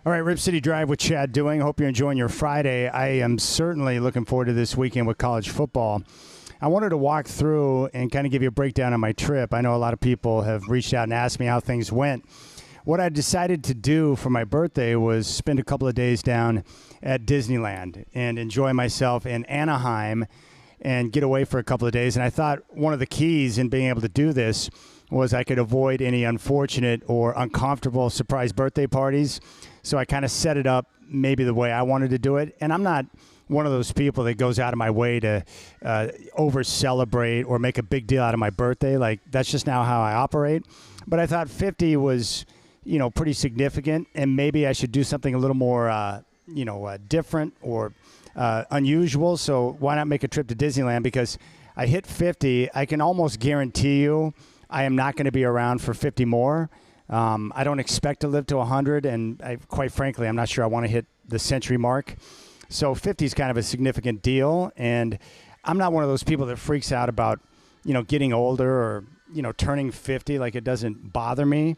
All right, Rip City Drive with Chad doing. Hope you're enjoying your Friday. I am certainly looking forward to this weekend with college football. I wanted to walk through and kind of give you a breakdown on my trip. I know a lot of people have reached out and asked me how things went. What I decided to do for my birthday was spend a couple of days down at Disneyland and enjoy myself in Anaheim and get away for a couple of days. And I thought one of the keys in being able to do this was I could avoid any unfortunate or uncomfortable surprise birthday parties. So I kind of set it up maybe the way I wanted to do it. And I'm not one of those people that goes out of my way to over-celebrate or make a big deal out of my birthday. Like, that's just now how I operate. But I thought 50 was, pretty significant, and maybe I should do something a little more, different or unusual. So why not make a trip to Disneyland? Because I hit 50, I can almost guarantee you I am not going to be around for 50 more. I don't expect to live to 100, and quite frankly, I'm not sure I want to hit the century mark. So 50 is kind of a significant deal, and I'm not one of those people that freaks out about, getting older or, turning 50. Like, it doesn't bother me.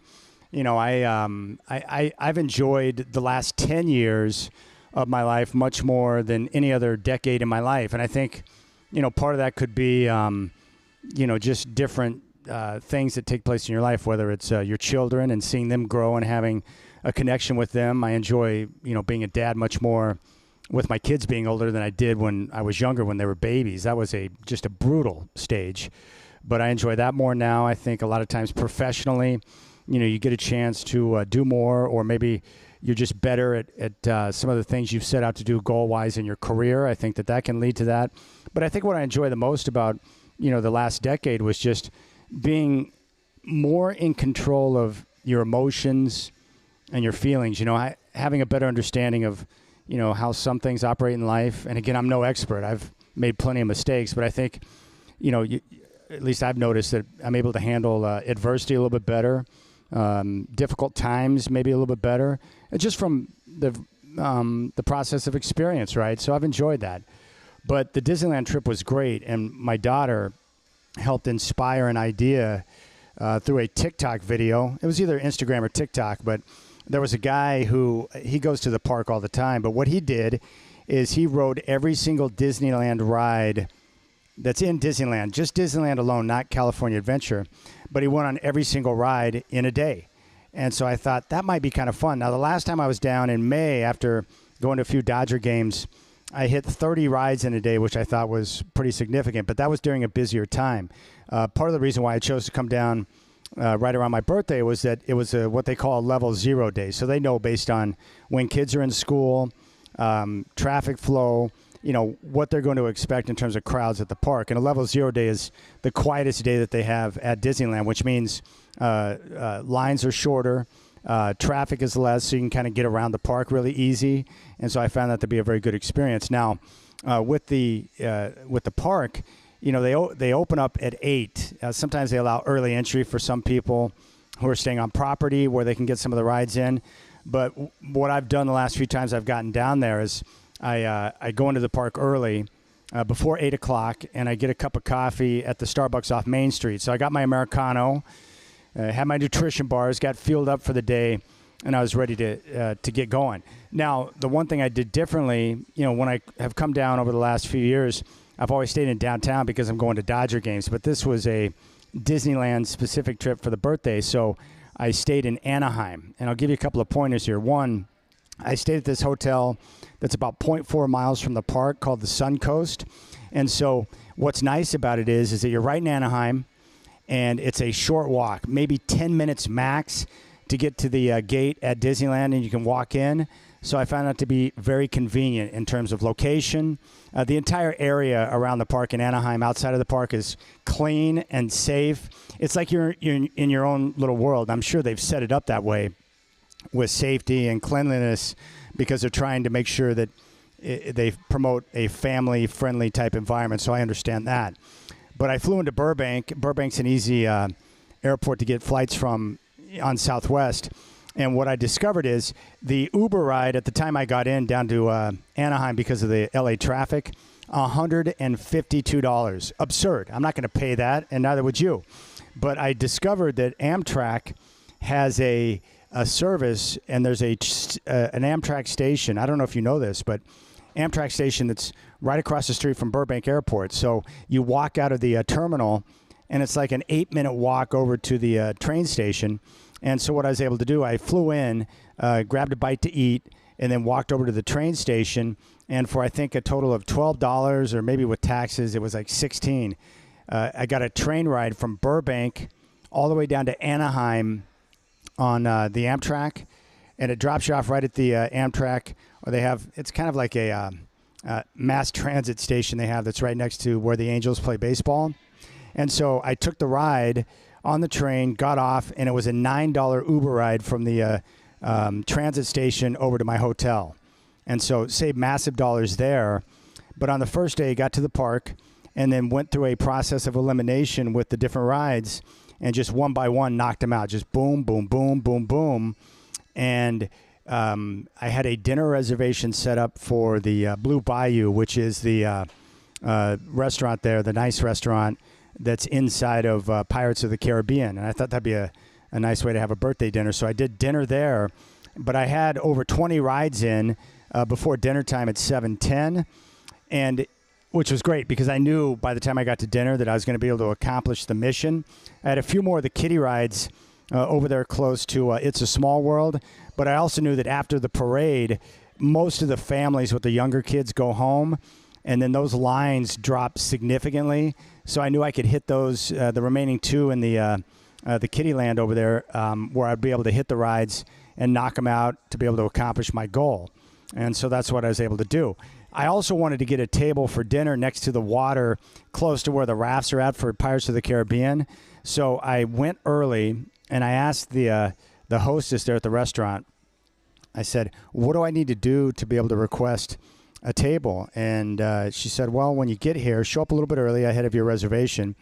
I've enjoyed the last 10 years of my life much more than any other decade in my life, and I think, part of that could be, just different things that take place in your life, whether it's your children and seeing them grow and having a connection with them. I enjoy, being a dad much more with my kids being older than I did when I was younger, when they were babies. That was just a brutal stage, but I enjoy that more now. I think a lot of times professionally, you get a chance to do more, or maybe you're just better at some of the things you've set out to do goal-wise in your career. I think that can lead to that. But I think what I enjoy the most about, the last decade was just being more in control of your emotions and your feelings, having a better understanding of, how some things operate in life. And again, I'm no expert. I've made plenty of mistakes, but I think, at least I've noticed that I'm able to handle adversity a little bit better, difficult times maybe a little bit better, just from the process of experience, right? So I've enjoyed that. But the Disneyland trip was great, and my daughter helped inspire an idea through a TikTok video. It was either Instagram or TikTok, but there was a guy he goes to the park all the time, but what he did is he rode every single Disneyland ride that's in Disneyland, just Disneyland alone, not California Adventure, but he went on every single ride in a day. And so I thought that might be kind of fun. Now, the last time I was down in May after going to a few Dodger games, I hit 30 rides in a day, which I thought was pretty significant, but that was during a busier time. Part of the reason why I chose to come down right around my birthday was that it was what they call a level 0 day. So they know based on when kids are in school, traffic flow, what they're going to expect in terms of crowds at the park. And a level 0 day is the quietest day that they have at Disneyland, which means lines are shorter, traffic is less, so you can kind of get around the park really easy. And so I found that to be a very good experience. Now, with the park, they open up at 8. Sometimes they allow early entry for some people who are staying on property where they can get some of the rides in. But what I've done the last few times I've gotten down there is I go into the park early before 8 o'clock, and I get a cup of coffee at the Starbucks off Main Street. So I got my Americano, had my nutrition bars, got fueled up for the day, and I was ready to get going. Now, the one thing I did differently, when I have come down over the last few years, I've always stayed in downtown because I'm going to Dodger games, but this was a Disneyland-specific trip for the birthday, so I stayed in Anaheim. And I'll give you a couple of pointers here. One, I stayed at this hotel that's about 0.4 miles from the park called the Suncoast. And so what's nice about it is that you're right in Anaheim, and it's a short walk, maybe 10 minutes max to get to the gate at Disneyland, and you can walk in. So I found that to be very convenient in terms of location. The entire area around the park in Anaheim, outside of the park, is clean and safe. It's like you're in your own little world. I'm sure they've set it up that way with safety and cleanliness because they're trying to make sure that they promote a family-friendly type environment. So I understand that. But I flew into Burbank. Burbank's an easy airport to get flights from on Southwest. And what I discovered is the Uber ride at the time I got in down to Anaheim because of the LA traffic, $152. Absurd. I'm not going to pay that, and neither would you. But I discovered that Amtrak has a a service, and there's an Amtrak station. I don't know if you know this, but Amtrak station that's right across the street from Burbank Airport. So you walk out of the terminal, and it's like an 8-minute walk over to the train station. And so what I was able to do, I flew in, grabbed a bite to eat, and then walked over to the train station. And for, I think, a total of $12, or maybe with taxes, it was like $16. I got a train ride from Burbank all the way down to Anaheim on the Amtrak. And it drops you off right at the Amtrak. Or they have, it's kind of like a mass transit station they have that's right next to where the Angels play baseball. And so I took the ride on the train, got off, and it was a $9 Uber ride from the transit station over to my hotel. And so saved massive dollars there. But on the first day, got to the park and then went through a process of elimination with the different rides and just one by one knocked them out. Just boom, boom, boom, boom, boom. And I had a dinner reservation set up for the Blue Bayou, which is the restaurant there, the nice restaurant that's inside of Pirates of the Caribbean. And I thought that'd be a nice way to have a birthday dinner. So I did dinner there, but I had over 20 rides in before dinner time at 7:10, and which was great because I knew by the time I got to dinner that I was going to be able to accomplish the mission. I had a few more of the kiddie rides over there close to It's a Small World, but I also knew that after the parade, most of the families with the younger kids go home, and then those lines drop significantly. So I knew I could hit those, the remaining two in the kiddie land over there, where I'd be able to hit the rides and knock them out to be able to accomplish my goal. And so that's what I was able to do. I also wanted to get a table for dinner next to the water, close to where the rafts are at for Pirates of the Caribbean. So I went early, and I asked the hostess there at the restaurant, I said, what do I need to do to be able to request a table? And she said, well, when you get here, show up a little bit early ahead of your reservation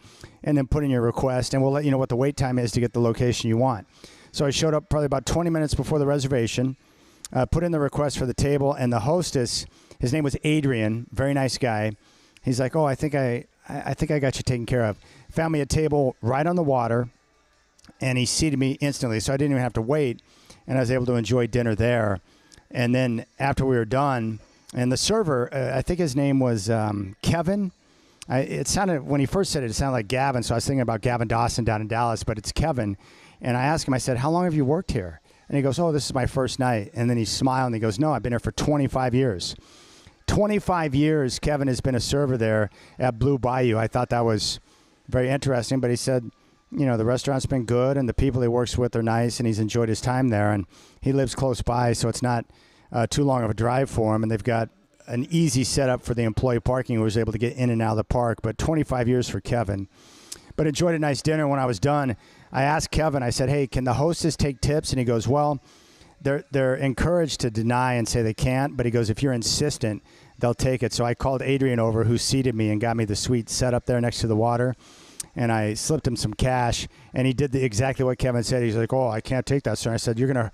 and then put in your request, and we'll let you know what the wait time is to get the location you want. So I showed up probably about 20 minutes before the reservation, put in the request for the table, and the hostess, his name was Adrian, very nice guy. He's like, oh, I think I got you taken care of. Found me a table right on the water, and he seated me instantly, so I didn't even have to wait, and I was able to enjoy dinner there. And then after we were done, and the server, I think his name was Kevin. It sounded, when he first said it, it sounded like Gavin, so I was thinking about Gavin Dawson down in Dallas, but it's Kevin. And I asked him, I said, how long have you worked here? And he goes, oh, this is my first night. And then he smiled and he goes, no, I've been here for 25 years. 25 years Kevin has been a server there at Blue Bayou. I thought that was very interesting, but he said, you know, the restaurant's been good and the people he works with are nice and he's enjoyed his time there. And he lives close by, so it's not too long of a drive for him. And they've got an easy setup for the employee parking who was able to get in and out of the park. But 25 years for Kevin. But enjoyed a nice dinner. When I was done, I asked Kevin, I said, hey, can the hostess take tips? And he goes, well, they're encouraged to deny and say they can't. But he goes, if you're insistent, they'll take it. So I called Adrian over, who seated me and got me the suite set up there next to the water. And I slipped him some cash, and he did exactly what Kevin said. He's like, oh, I can't take that, sir. I said, you're gonna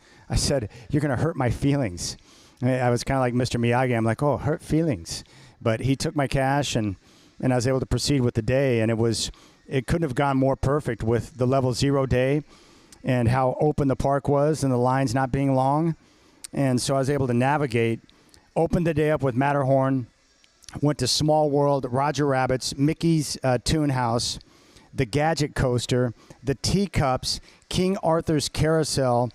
hurt my feelings. I was kind of like Mr. Miyagi. I'm like, oh, hurt feelings. But he took my cash, and I was able to proceed with the day. And it couldn't have gone more perfect with the level 0 day and how open the park was and the lines not being long. And so I was able to navigate, opened the day up with Matterhorn, went to Small World, Roger Rabbit's, Mickey's Toon House, the Gadget Coaster, the Teacups, King Arthur's Carousel,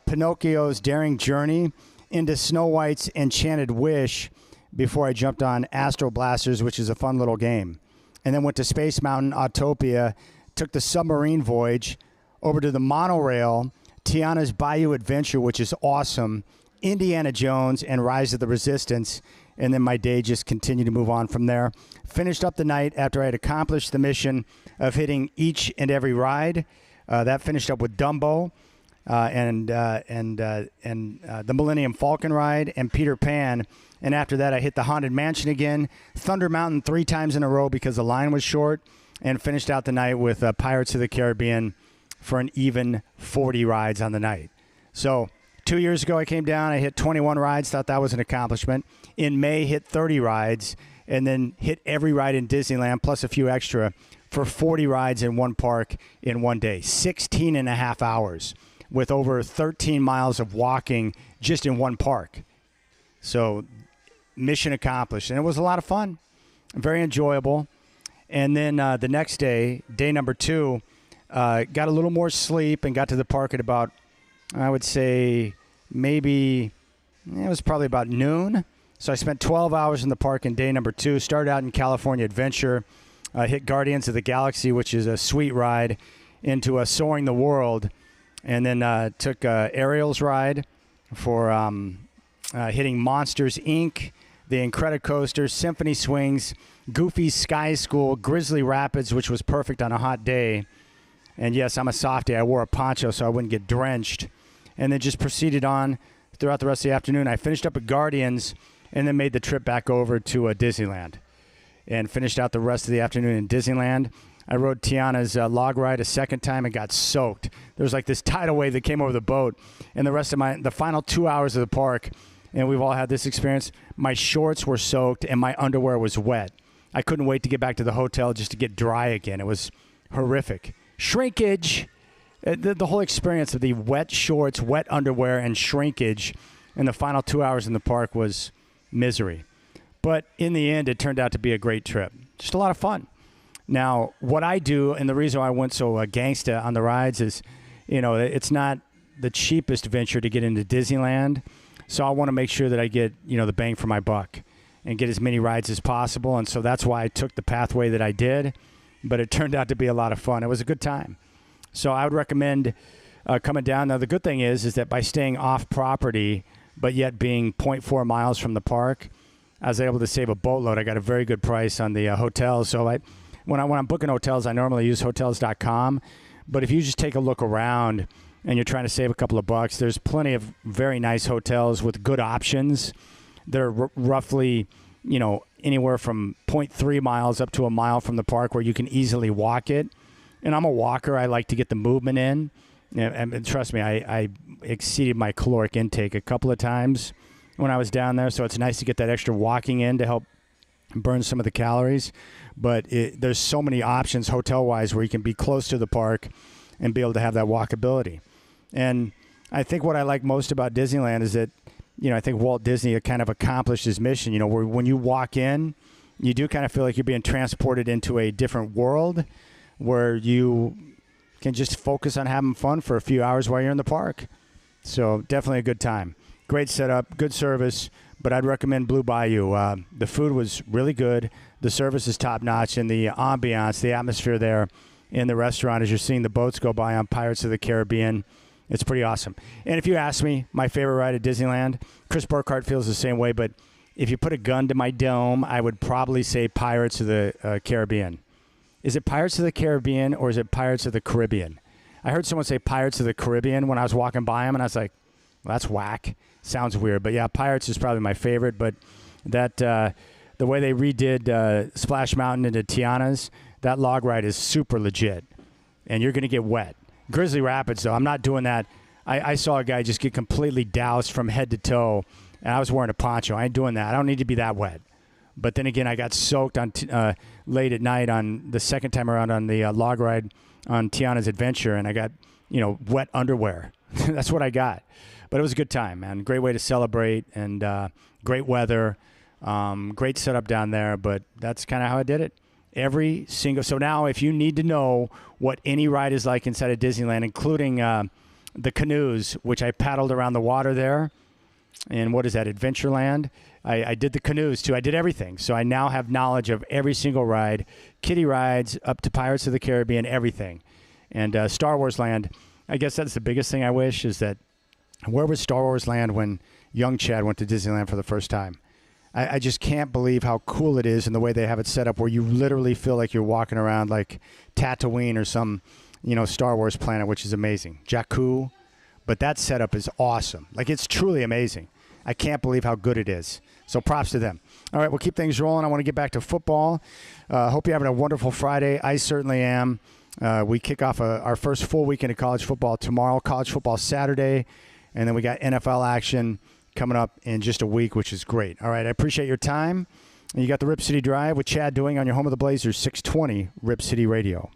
Pinocchio's Daring Journey, into Snow White's Enchanted Wish before I jumped on Astro Blasters, which is a fun little game. And then went to Space Mountain, Autopia, took the submarine voyage over to the monorail, Tiana's Bayou Adventure, which is awesome, Indiana Jones, and Rise of the Resistance. And then my day just continued to move on from there. Finished up the night after I had accomplished the mission of hitting each and every ride. That finished up with Dumbo and the Millennium Falcon ride and Peter Pan. And after that, I hit the Haunted Mansion again, Thunder Mountain 3 times in a row because the line was short, and finished out the night with Pirates of the Caribbean for an even 40 rides on the night. So 2 years ago, I came down. I hit 21 rides, thought that was an accomplishment. In May, hit 30 rides, and then hit every ride in Disneyland, plus a few extra, for 40 rides in one park in one day. 16 and a half hours. with over 13 miles of walking just in one park. So mission accomplished. And it was a lot of fun, very enjoyable. And then the next day, day number 2, got a little more sleep and got to the park at about, I would say, maybe it was probably about noon. So I spent 12 hours in the park in day number 2. Started out in California Adventure, hit Guardians of the Galaxy, which is a sweet ride, into Soaring the World, and then took Ariel's ride for hitting Monsters, Inc., the Incredicoaster, Symphony Swings, Goofy's Sky School, Grizzly Rapids, which was perfect on a hot day. And yes, I'm a softie. I wore a poncho so I wouldn't get drenched. And then just proceeded on throughout the rest of the afternoon. I finished up at Guardians and then made the trip back over to Disneyland and finished out the rest of the afternoon in Disneyland. I rode Tiana's log ride a second time and got soaked. There was like this tidal wave that came over the boat, and the final 2 hours of the park, and we've all had this experience, my shorts were soaked and my underwear was wet. I couldn't wait to get back to the hotel just to get dry again. It was horrific. Shrinkage, the whole experience of the wet shorts, wet underwear, and shrinkage in the final 2 hours in the park was misery. But in the end, it turned out to be a great trip. Just a lot of fun. Now, what I do, and the reason why I went so gangsta on the rides is, it's not the cheapest venture to get into Disneyland. So I want to make sure that I get, the bang for my buck and get as many rides as possible. And so that's why I took the pathway that I did. But it turned out to be a lot of fun. It was a good time. So I would recommend coming down. Now, the good thing is that by staying off property, but yet being 0.4 miles from the park, I was able to save a boatload. I got a very good price on the hotels. So when I'm booking hotels, I normally use Hotels.com. But if you just take a look around and you're trying to save a couple of bucks, there's plenty of very nice hotels with good options. They're roughly, anywhere from 0.3 miles up to a mile from the park where you can easily walk it. And I'm a walker. I like to get the movement in. And trust me, I exceeded my caloric intake a couple of times when I was down there. So it's nice to get that extra walking in to help burn some of the calories. But there's so many options hotel-wise where you can be close to the park and be able to have that walkability. And I think what I like most about Disneyland is that, I think Walt Disney kind of accomplished his mission. Where when you walk in, you do kind of feel like you're being transported into a different world where you can just focus on having fun for a few hours while you're in the park. So definitely a good time. Great setup, good service, but I'd recommend Blue Bayou. The food was really good. The service is top-notch, and the ambiance, the atmosphere there in the restaurant as you're seeing the boats go by on Pirates of the Caribbean, it's pretty awesome. And if you ask me, my favorite ride at Disneyland, Chris Burkhardt feels the same way, but if you put a gun to my dome, I would probably say Pirates of the Caribbean. Is it Pirates of the Caribbean or is it Pirates of the Caribbean? I heard someone say Pirates of the Caribbean when I was walking by them, and I was like, well, that's whack. Sounds weird. But, yeah, Pirates is probably my favorite. But that the way they redid Splash Mountain into Tiana's, that log ride is super legit, and you're going to get wet. Grizzly Rapids, though, I'm not doing that. I saw a guy just get completely doused from head to toe, and I was wearing a poncho. I ain't doing that. I don't need to be that wet. But then again, I got soaked on late at night on the second time around on the log ride on Tiana's Adventure, and I got, wet underwear. That's what I got. But it was a good time, man. Great way to celebrate, and great weather, great setup down there. But that's kind of how I did it. So now if you need to know what any ride is like inside of Disneyland, including the canoes, which I paddled around the water there, and what is that, Adventureland? I did the canoes too. I did everything. So I now have knowledge of every single ride, kiddie rides up to Pirates of the Caribbean, everything. And Star Wars Land, I guess that's the biggest thing I wish is that where was Star Wars Land when young Chad went to Disneyland for the first time? I just can't believe how cool it is and the way they have it set up where you literally feel like you're walking around like Tatooine or some, Star Wars planet, which is amazing. Jakku. But that setup is awesome. Like, it's truly amazing. I can't believe how good it is. So props to them. All right, we'll keep things rolling. I want to get back to football. Hope you're having a wonderful Friday. I certainly am. We kick off our first full weekend of college football tomorrow, college football Saturday, and then we got NFL action coming up in just a week, which is great. All right, I appreciate your time. And you got the Rip City Drive with Chad Doing on your home of the Blazers, 620 Rip City Radio.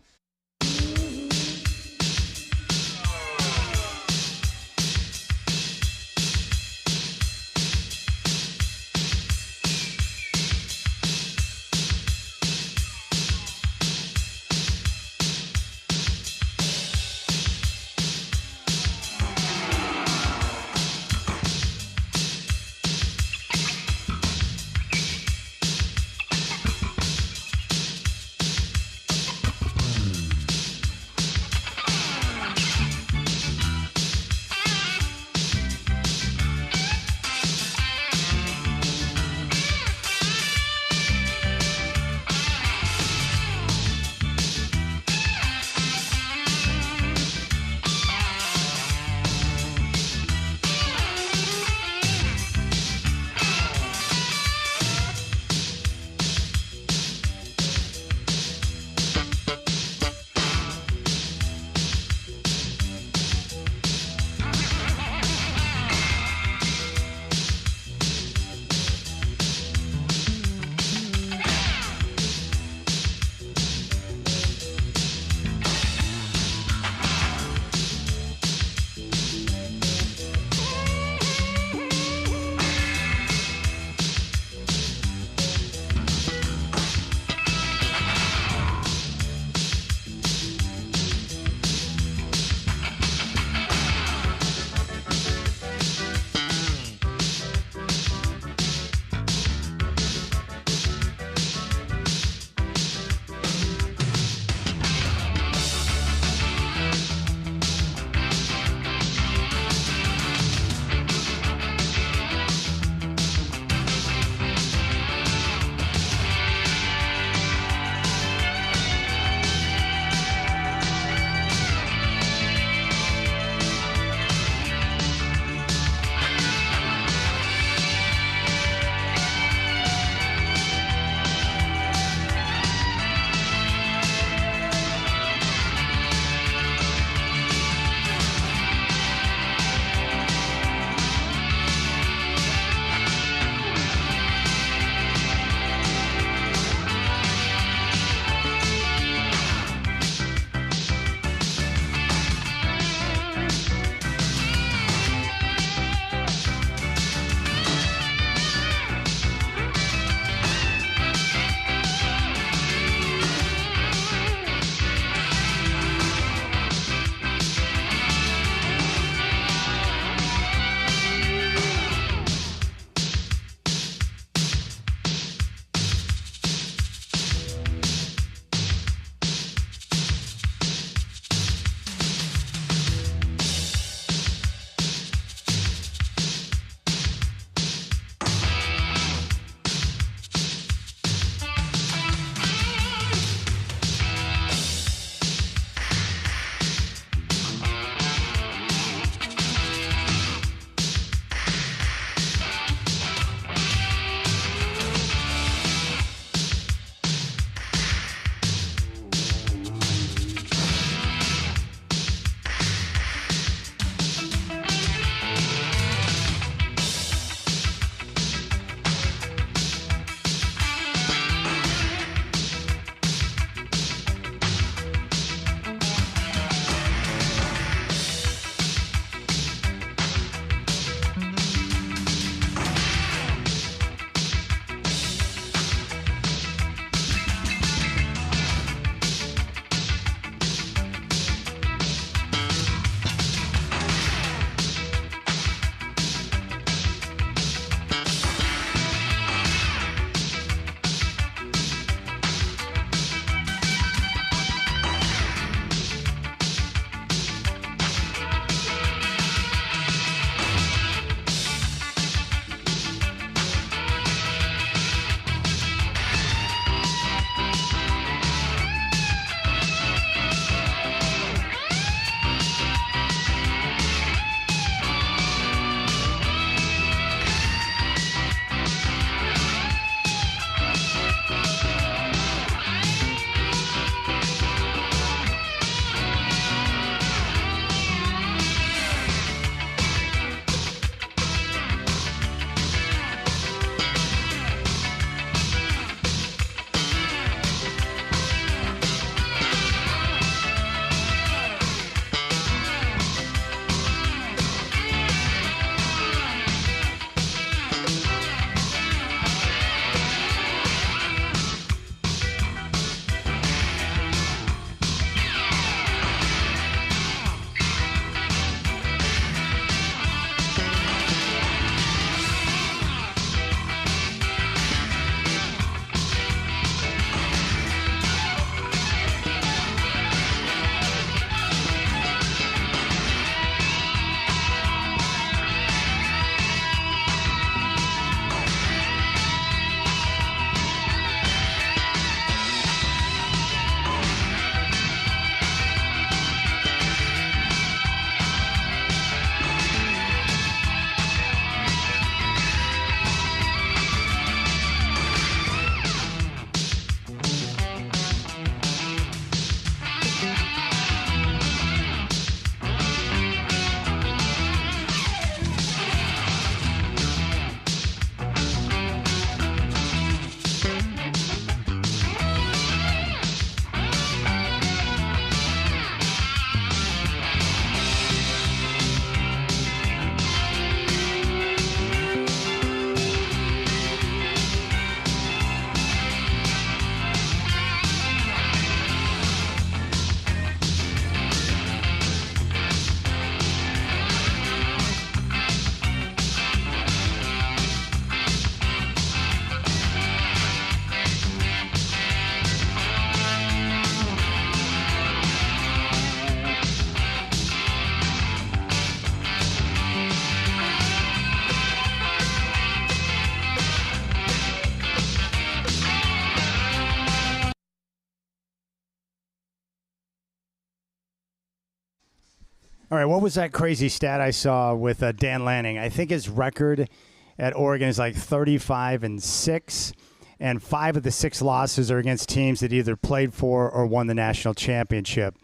All right, what was that crazy stat I saw with Dan Lanning? I think his record at Oregon is like 35-6, and 5 of the 6 losses are against teams that either played for or won the national championship.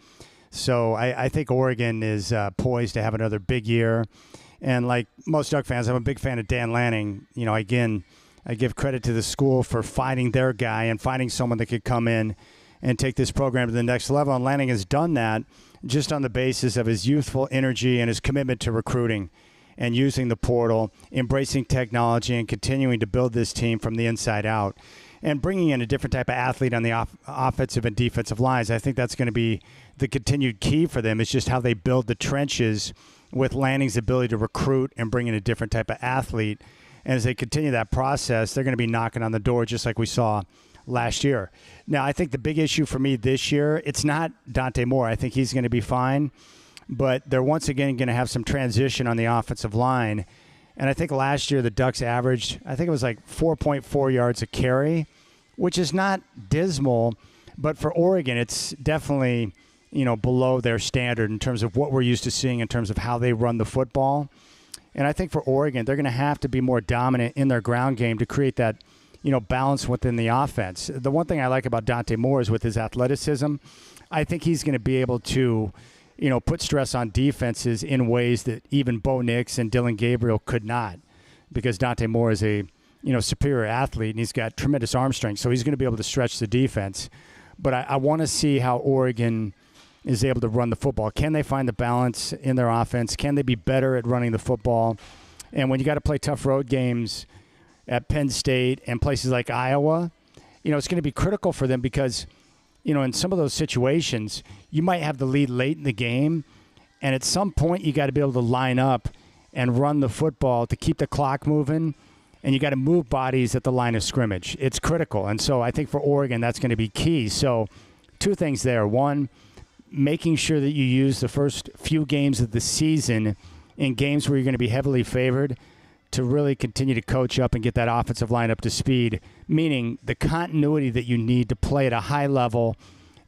So I think Oregon is poised to have another big year. And like most Duck fans, I'm a big fan of Dan Lanning. You know, again, I give credit to the school for finding their guy and finding someone that could come in and take this program to the next level. And Lanning has done that just on the basis of his youthful energy and his commitment to recruiting and using the portal, embracing technology, and continuing to build this team from the inside out. And bringing in a different type of athlete on the offensive and defensive lines, I think that's going to be the continued key for them. It's just how they build the trenches with Lanning's ability to recruit and bring in a different type of athlete. And as they continue that process, they're going to be knocking on the door just like we saw last year. Now, I think the big issue for me this year, it's not Dante Moore. I think he's going to be fine. But they're once again going to have some transition on the offensive line. And I think last year the Ducks averaged, I think it was like 4.4 yards a carry, which is not dismal. But for Oregon, it's definitely, you know, below their standard in terms of what we're used to seeing in terms of how they run the football. And I think for Oregon, they're going to have to be more dominant in their ground game to create that, you know, balance within the offense. The one thing I like about Dante Moore is with his athleticism, I think he's going to be able to, you know, put stress on defenses in ways that even Bo Nix and Dylan Gabriel could not, because Dante Moore is a, you know, superior athlete and he's got tremendous arm strength, so he's going to be able to stretch the defense. But I want to see how Oregon is able to run the football. Can they find the balance in their offense? Can they be better at running the football? And when you got to play tough road games at Penn State and places like Iowa, you know, it's going to be critical for them because, you know, in some of those situations, you might have the lead late in the game, and at some point you got to be able to line up and run the football to keep the clock moving, and you got to move bodies at the line of scrimmage. It's critical, and so I think for Oregon that's going to be key. So 2 things there. One, making sure that you use the first few games of the season in games where you're going to be heavily favored to really continue to coach up and get that offensive line up to speed, meaning the continuity that you need to play at a high level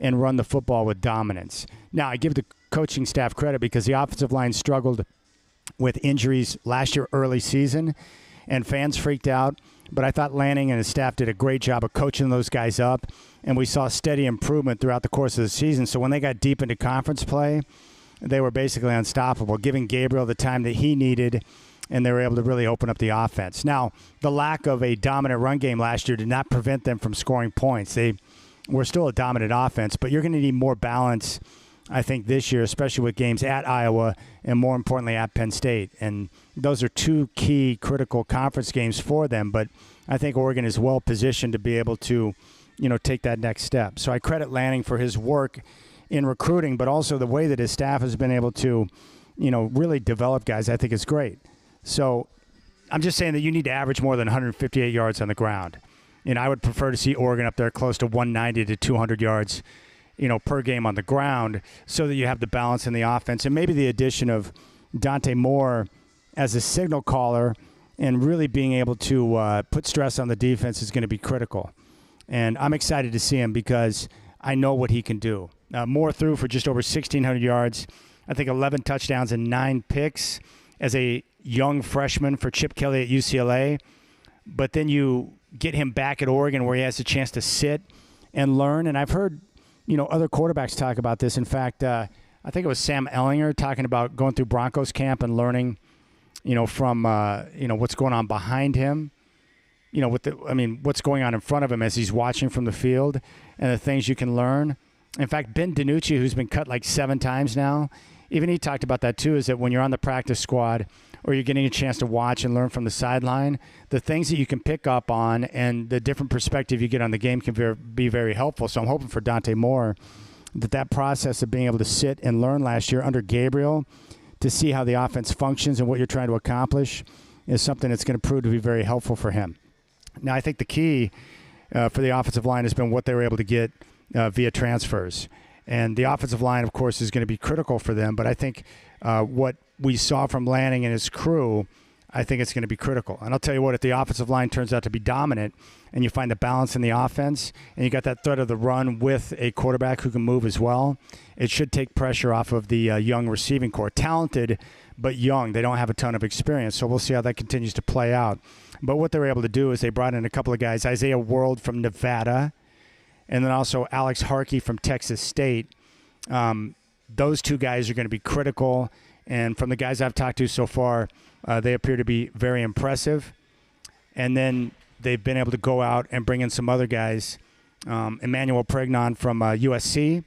and run the football with dominance. Now, I give the coaching staff credit because the offensive line struggled with injuries last year early season, and fans freaked out. But I thought Lanning and his staff did a great job of coaching those guys up, and we saw steady improvement throughout the course of the season. So when they got deep into conference play, they were basically unstoppable, giving Gabriel the time that he needed, and they were able to really open up the offense. Now, the lack of a dominant run game last year did not prevent them from scoring points. They were still a dominant offense, but you're going to need more balance, I think, this year, especially with games at Iowa and, more importantly, at Penn State. And those are 2 key critical conference games for them, but I think Oregon is well positioned to be able to, you know, take that next step. So I credit Lanning for his work in recruiting, but also the way that his staff has been able to, you know, really develop guys, I think is great. So I'm just saying that you need to average more than 158 yards on the ground. You know, I would prefer to see Oregon up there close to 190 to 200 yards, you know, per game on the ground, so that you have the balance in the offense. And maybe the addition of Dante Moore as a signal caller and really being able to put stress on the defense is going to be critical. And I'm excited to see him because I know what he can do. Moore threw for just over 1,600 yards, I think 11 touchdowns and 9 picks as a young freshman for Chip Kelly at UCLA. But then you get him back at Oregon where he has a chance to sit and learn. And I've heard, you know, other quarterbacks talk about this. In fact, I think it was Sam Ehlinger talking about going through Broncos camp and learning, you know, from, you know, what's going on behind him, you know, what's going on in front of him as he's watching from the field and the things you can learn. In fact, Ben DiNucci, who's been cut like 7 times now, even he talked about that too, is that when you're on the practice squad or you're getting a chance to watch and learn from the sideline, the things that you can pick up on and the different perspective you get on the game can be very helpful. So I'm hoping for Dante Moore that process of being able to sit and learn last year under Gabriel to see how the offense functions and what you're trying to accomplish is something that's going to prove to be very helpful for him. Now, I think the key for the offensive line has been what they were able to get via transfers. And the offensive line, of course, is going to be critical for them. But I think what we saw from Lanning and his crew, I think it's going to be critical. And I'll tell you what, if the offensive line turns out to be dominant and you find the balance in the offense and you got that threat of the run with a quarterback who can move as well, it should take pressure off of the young receiving core. Talented, but young. They don't have a ton of experience, so we'll see how that continues to play out. But what they were able to do is they brought in a couple of guys, Isaiah World from Nevada, and then also Alex Harkey from Texas State. Those two guys are going to be critical, and from the guys I've talked to so far, they appear to be very impressive. And then they've been able to go out and bring in some other guys, Emmanuel Pregnon from USC.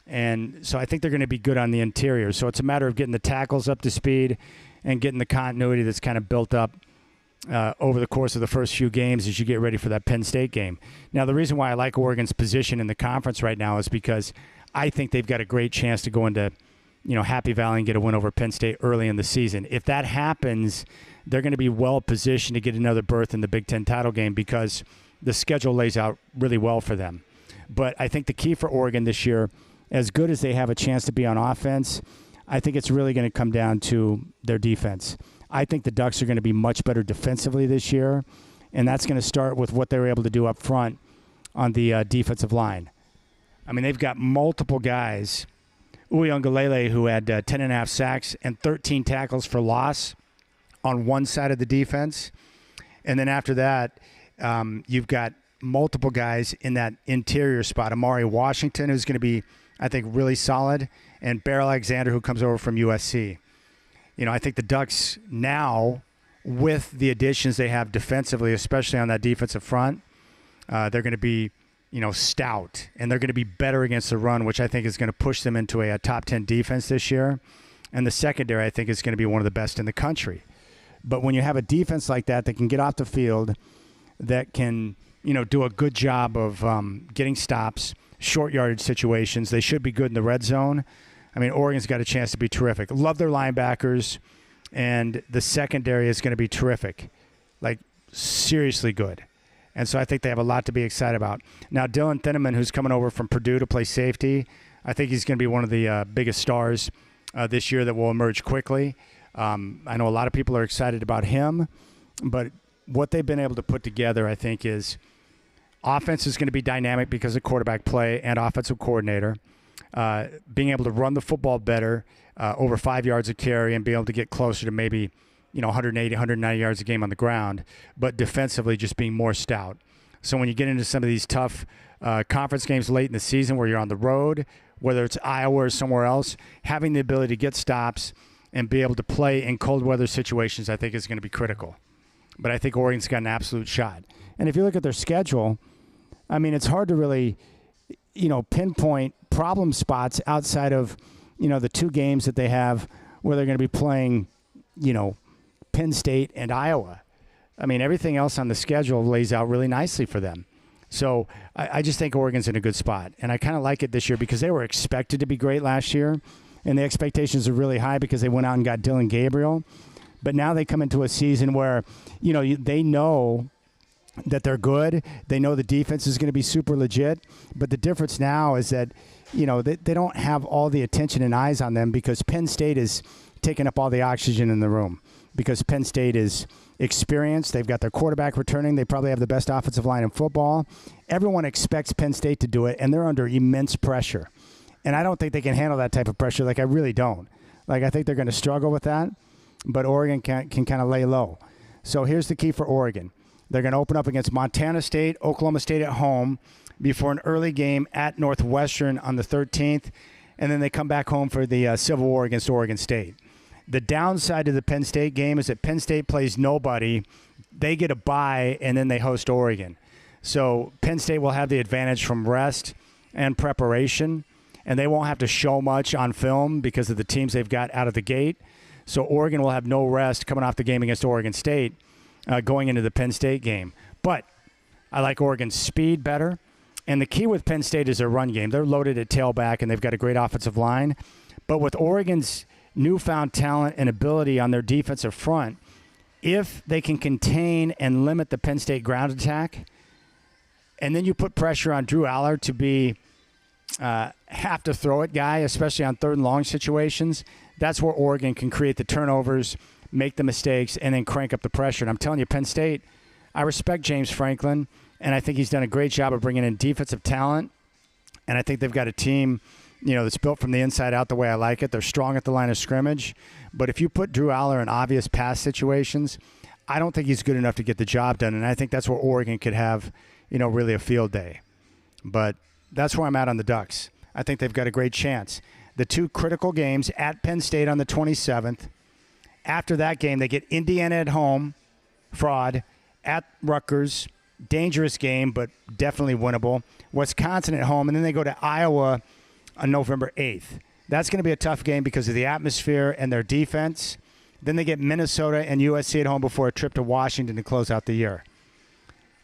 And so I think they're going to be good on the interior. So it's a matter of getting the tackles up to speed and getting the continuity that's kind of built up over the course of the first few games as you get ready for that Penn State game. Now, the reason why I like Oregon's position in the conference right now is because I think they've got a great chance to go into Happy Valley and get a win over Penn State early in the season. If that happens, they're going to be well positioned to get another berth in the Big Ten title game because the schedule lays out really well for them. But I think the key for Oregon this year, as good as they have a chance to be on offense, I think it's really going to come down to their defense. I think the Ducks are going to be much better defensively this year, and that's going to start with what they were able to do up front on the defensive line. I mean, they've got multiple guys. Uiagalelei, who had 10.5 sacks and 13 tackles for loss on one side of the defense. And then after that, you've got multiple guys in that interior spot. Amari Washington, who's going to be, I think, really solid, and Bear Alexander, who comes over from USC. I think the Ducks now, with the additions they have defensively, especially on that defensive front, they're going to be stout, and they're going to be better against the run, which I think is going to push them into a top 10 defense this year. And the secondary, I think, is going to be one of the best in the country. But when you have a defense like that can get off the field, that can, do a good job of getting stops, short yardage situations, they should be good in the red zone. I mean, Oregon's got a chance to be terrific. Love their linebackers, and the secondary is going to be terrific, like seriously good. And so I think they have a lot to be excited about. Now, Dylan Thineman, who's coming over from Purdue to play safety, I think he's going to be one of the biggest stars this year that will emerge quickly. I know a lot of people are excited about him, but what they've been able to put together, I think, is offense is going to be dynamic because of quarterback play and offensive coordinator. Being able to run the football better, over 5 yards a carry, and be able to get closer to maybe 180, 190 yards a game on the ground, but defensively just being more stout. So when you get into some of these tough conference games late in the season where you're on the road, whether it's Iowa or somewhere else, having the ability to get stops and be able to play in cold weather situations, I think is going to be critical. But I think Oregon's got an absolute shot. And if you look at their schedule, I mean, it's hard to really, pinpoint problem spots outside of, the two games that they have where they're going to be playing, Penn State and Iowa. I mean, everything else on the schedule lays out really nicely for them. So I just think Oregon's in a good spot. And I kind of like it this year because they were expected to be great last year. And the expectations are really high because they went out and got Dylan Gabriel. But now they come into a season where, they know that they're good. They know the defense is going to be super legit. But the difference now is that, they don't have all the attention and eyes on them because Penn State is taking up all the oxygen in the room. Because Penn State is experienced. They've got their quarterback returning. They probably have the best offensive line in football. Everyone expects Penn State to do it, and they're under immense pressure. And I don't think they can handle that type of pressure. I really don't. I think they're going to struggle with that, but Oregon can kind of lay low. So here's the key for Oregon. They're going to open up against Montana State, Oklahoma State at home before an early game at Northwestern on the 13th, and then they come back home for the Civil War against Oregon State. The downside of the Penn State game is that Penn State plays nobody. They get a bye, and then they host Oregon. So Penn State will have the advantage from rest and preparation, and they won't have to show much on film because of the teams they've got out of the gate. So Oregon will have no rest coming off the game against Oregon State going into the Penn State game. But I like Oregon's speed better. And the key with Penn State is their run game. They're loaded at tailback, and they've got a great offensive line. But with Oregon's newfound talent and ability on their defensive front, if they can contain and limit the Penn State ground attack, and then you put pressure on Drew Allard to be have to throw it guy, especially on third and long situations, that's where Oregon can create the turnovers make the mistakes, and then crank up the pressure. And I'm telling you, Penn State, I respect James Franklin, and I think he's done a great job of bringing in defensive talent. And I think they've got a team, that's built from the inside out the way I like it. They're strong at the line of scrimmage. But if you put Drew Aller in obvious pass situations, I don't think he's good enough to get the job done. And I think that's where Oregon could have, really a field day. But that's where I'm at on the Ducks. I think they've got a great chance. The two critical games at Penn State on the 27th. After that game, they get Indiana at home, fraud, at Rutgers, dangerous game, but definitely winnable. Wisconsin at home, and then they go to Iowa on November 8th. That's going to be a tough game because of the atmosphere and their defense. Then they get Minnesota and USC at home before a trip to Washington to close out the year.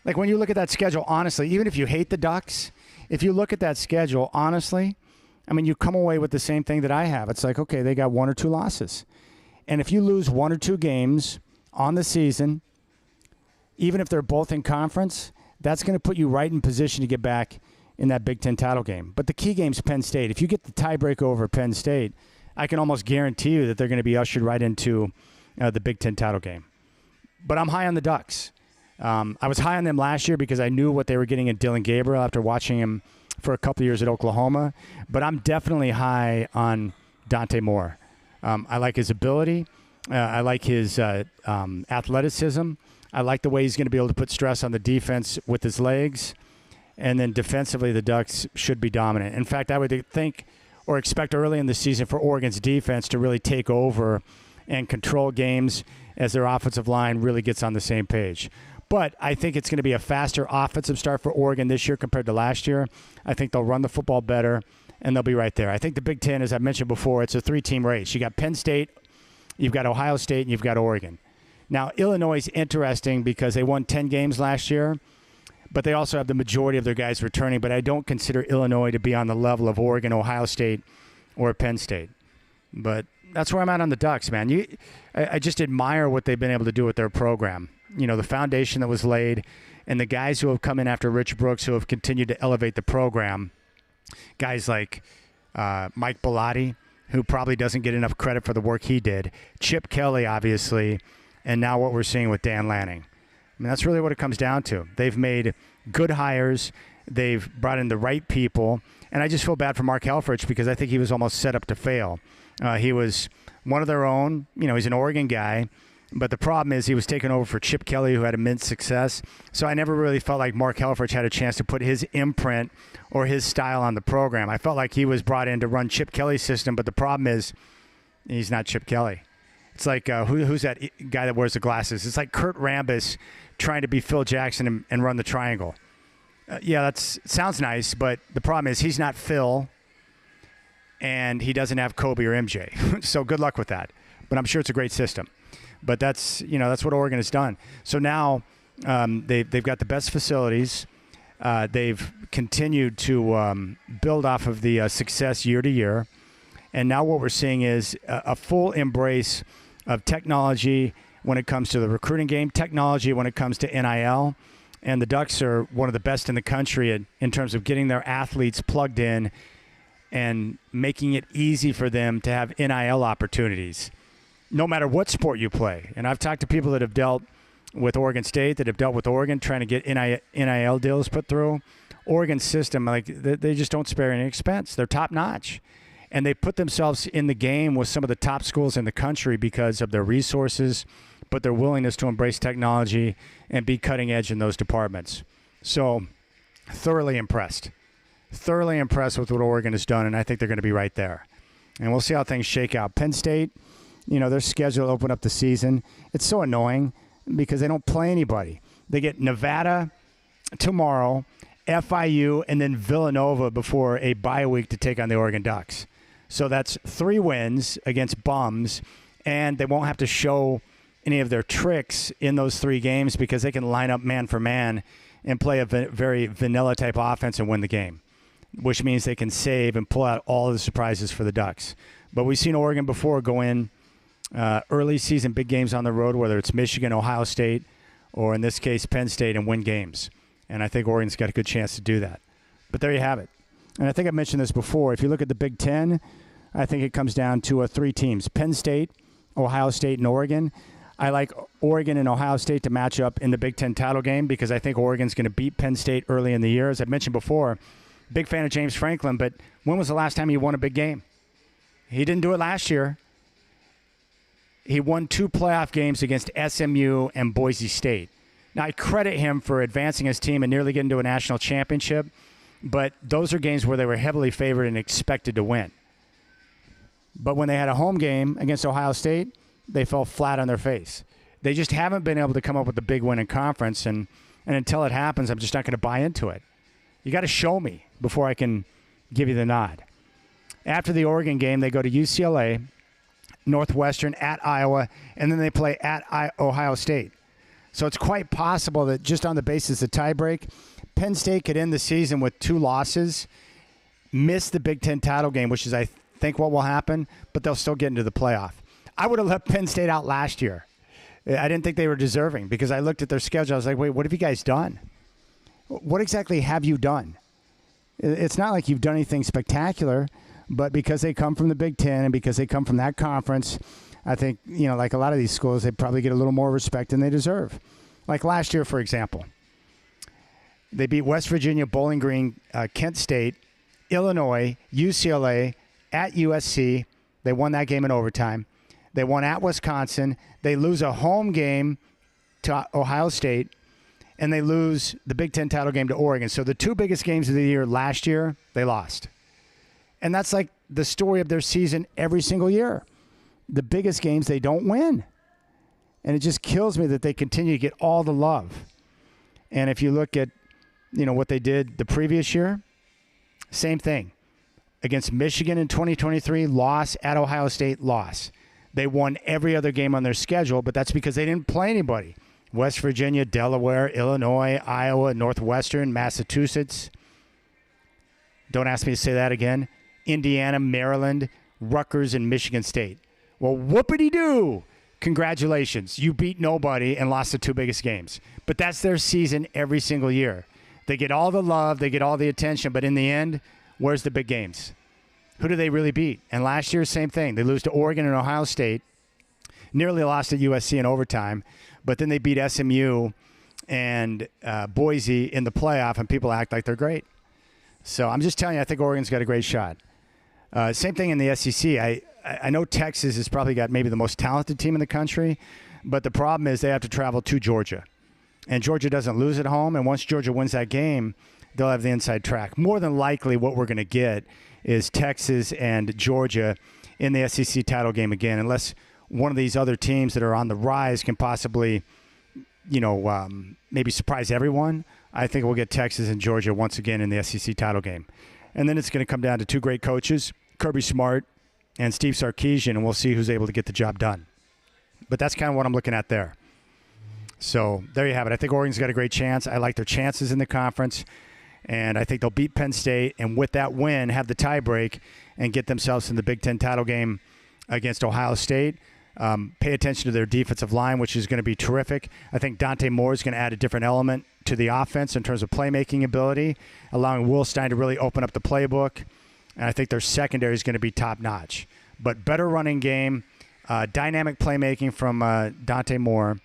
Like, when you look at that schedule, honestly, even if you hate the Ducks, if you look at that schedule, honestly, you come away with the same thing that I have. It's like, okay, they got 1 or 2 losses. And if you lose 1 or 2 games on the season, even if they're both in conference, that's going to put you right in position to get back in that Big Ten title game. But the key game's Penn State. If you get the tiebreaker over Penn State, I can almost guarantee you that they're going to be ushered right into the Big Ten title game. But I'm high on the Ducks. I was high on them last year because I knew what they were getting in Dylan Gabriel after watching him for a couple of years at Oklahoma. But I'm definitely high on Dante Moore. I like his ability. I like his athleticism. I like the way he's going to be able to put stress on the defense with his legs. And then defensively, the Ducks should be dominant. In fact, I would think or expect early in the season for Oregon's defense to really take over and control games as their offensive line really gets on the same page. But I think it's going to be a faster offensive start for Oregon this year compared to last year. I think they'll run the football better, and they'll be right there. I think the Big Ten, as I mentioned before, it's a 3-team race. You got Penn State, you've got Ohio State, and you've got Oregon. Now, Illinois is interesting because they won 10 games last year, but they also have the majority of their guys returning. But I don't consider Illinois to be on the level of Oregon, Ohio State, or Penn State. But that's where I'm at on the Ducks, man. I just admire what they've been able to do with their program. The foundation that was laid and the guys who have come in after Rich Brooks who have continued to elevate the program. Guys like Mike Bellotti, who probably doesn't get enough credit for the work he did. Chip Kelly, obviously. And now what we're seeing with Dan Lanning. That's really what it comes down to. They've made good hires. They've brought in the right people. And I just feel bad for Mark Helfrich because I think he was almost set up to fail. He was one of their own. He's an Oregon guy. But the problem is he was taken over for Chip Kelly, who had immense success. So I never really felt like Mark Helfrich had a chance to put his imprint or his style on the program. I felt like he was brought in to run Chip Kelly's system. But the problem is he's not Chip Kelly. It's like, who's that guy that wears the glasses? It's like Kurt Rambis trying to be Phil Jackson and run the triangle. That sounds nice, but the problem is he's not Phil, and he doesn't have Kobe or MJ. So good luck with that. But I'm sure it's a great system. But that's what Oregon has done. So now they've got the best facilities. They've continued to build off of the success year to year. And now what we're seeing is a full embrace of technology when it comes to the recruiting game, technology when it comes to NIL. And the Ducks are one of the best in the country in terms of getting their athletes plugged in and making it easy for them to have NIL opportunities, no matter what sport you play. And I've talked to people that have dealt with Oregon State, that have dealt with Oregon, trying to get NIL deals put through. Oregon's system, they just don't spare any expense. They're top-notch. And they put themselves in the game with some of the top schools in the country because of their resources, but their willingness to embrace technology and be cutting edge in those departments. So thoroughly impressed with what Oregon has done, and I think they're going to be right there. And we'll see how things shake out. Penn State, their schedule to open up the season. It's so annoying because they don't play anybody. They get Nevada tomorrow, FIU, and then Villanova before a bye week to take on the Oregon Ducks. So that's 3 wins against bums, and they won't have to show any of their tricks in those 3 games because they can line up man for man and play a very vanilla-type offense and win the game, which means they can save and pull out all of the surprises for the Ducks. But we've seen Oregon before go in early season big games on the road, whether it's Michigan, Ohio State, or in this case Penn State, and win games. And I think Oregon's got a good chance to do that. But there you have it. And I think I mentioned this before. If you look at the Big Ten, I think it comes down to 3 teams: Penn State, Ohio State and Oregon. I like Oregon and Ohio State to match up in the Big Ten title game because I think Oregon's going to beat Penn State early in the year. As I mentioned before, big fan of James Franklin, but when was the last time he won a big game? He didn't do it last year. He won 2 playoff games against SMU and Boise State. Now, I credit him for advancing his team and nearly getting to a national championship, but those are games where they were heavily favored and expected to win. But when they had a home game against Ohio State, they fell flat on their face. They just haven't been able to come up with a big win in conference, and until it happens, I'm just not going to buy into it. You got to show me before I can give you the nod. After the Oregon game, they go to UCLA, Northwestern, at Iowa, and then they play at Ohio State. So it's quite possible that just on the basis of tiebreak, Penn State could end the season with 2 losses, miss the Big Ten title game, which is, I think, what will happen, but they'll still get into the playoff. I would have left Penn State out last year. I didn't think they were deserving because I looked at their schedule. I was like, wait, what have you guys done? What exactly have you done? It's not like you've done anything spectacular, but because they come from the Big Ten and because they come from that conference, I think, like a lot of these schools, they probably get a little more respect than they deserve. Like last year, for example, they beat West Virginia, Bowling Green, Kent State, Illinois, UCLA, at USC. They won that game in overtime. They won at Wisconsin. They lose a home game to Ohio State, and they lose the Big Ten title game to Oregon. So the 2 biggest games of the year last year, they lost. And that's like the story of their season every single year. The biggest games, they don't win. And it just kills me that they continue to get all the love. And if you look at, what they did the previous year, same thing. Against Michigan in 2023, loss. At Ohio State, loss. They won every other game on their schedule, but that's because they didn't play anybody. West Virginia, Delaware, Illinois, Iowa, Northwestern, Massachusetts. Don't ask me to say that again. Indiana, Maryland, Rutgers, and Michigan State. Well, whoopity-doo. Congratulations. You beat nobody and lost the 2 biggest games. But that's their season every single year. They get all the love, they get all the attention, but in the end, where's the big games? Who do they really beat? And last year, same thing. They lose to Oregon and Ohio State. Nearly lost at USC in overtime. But then they beat SMU and Boise in the playoff, and people act like they're great. So I'm just telling you, I think Oregon's got a great shot. Same thing in the SEC. I know Texas has probably got maybe the most talented team in the country, but the problem is they have to travel to Georgia. And Georgia doesn't lose at home, and once Georgia wins that game, they'll have the inside track. More than likely what we're going to get is Texas and Georgia in the SEC title game again, unless one of these other teams that are on the rise can possibly, maybe surprise everyone. I think we'll get Texas and Georgia once again in the SEC title game. And then it's going to come down to 2 great coaches, Kirby Smart and Steve Sarkisian, and we'll see who's able to get the job done. But that's kind of what I'm looking at there. So there you have it. I think Oregon's got a great chance. I like their chances in the conference. And I think they'll beat Penn State, and with that win, have the tiebreak and get themselves in the Big Ten title game against Ohio State. Pay attention to their defensive line, which is going to be terrific. I think Dante Moore is going to add a different element to the offense in terms of playmaking ability, allowing Will Stein to really open up the playbook. And I think their secondary is going to be top-notch. But better running game, dynamic playmaking from Dante Moore,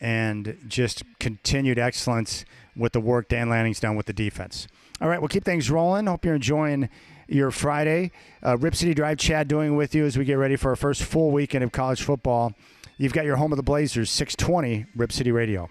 and just continued excellence with the work Dan Lanning's done with the defense. All right, we'll keep things rolling. Hope you're enjoying your Friday. Rip City Drive, Chad doing with you as we get ready for our first full weekend of college football. You've got your home of the Blazers, 620 Rip City Radio.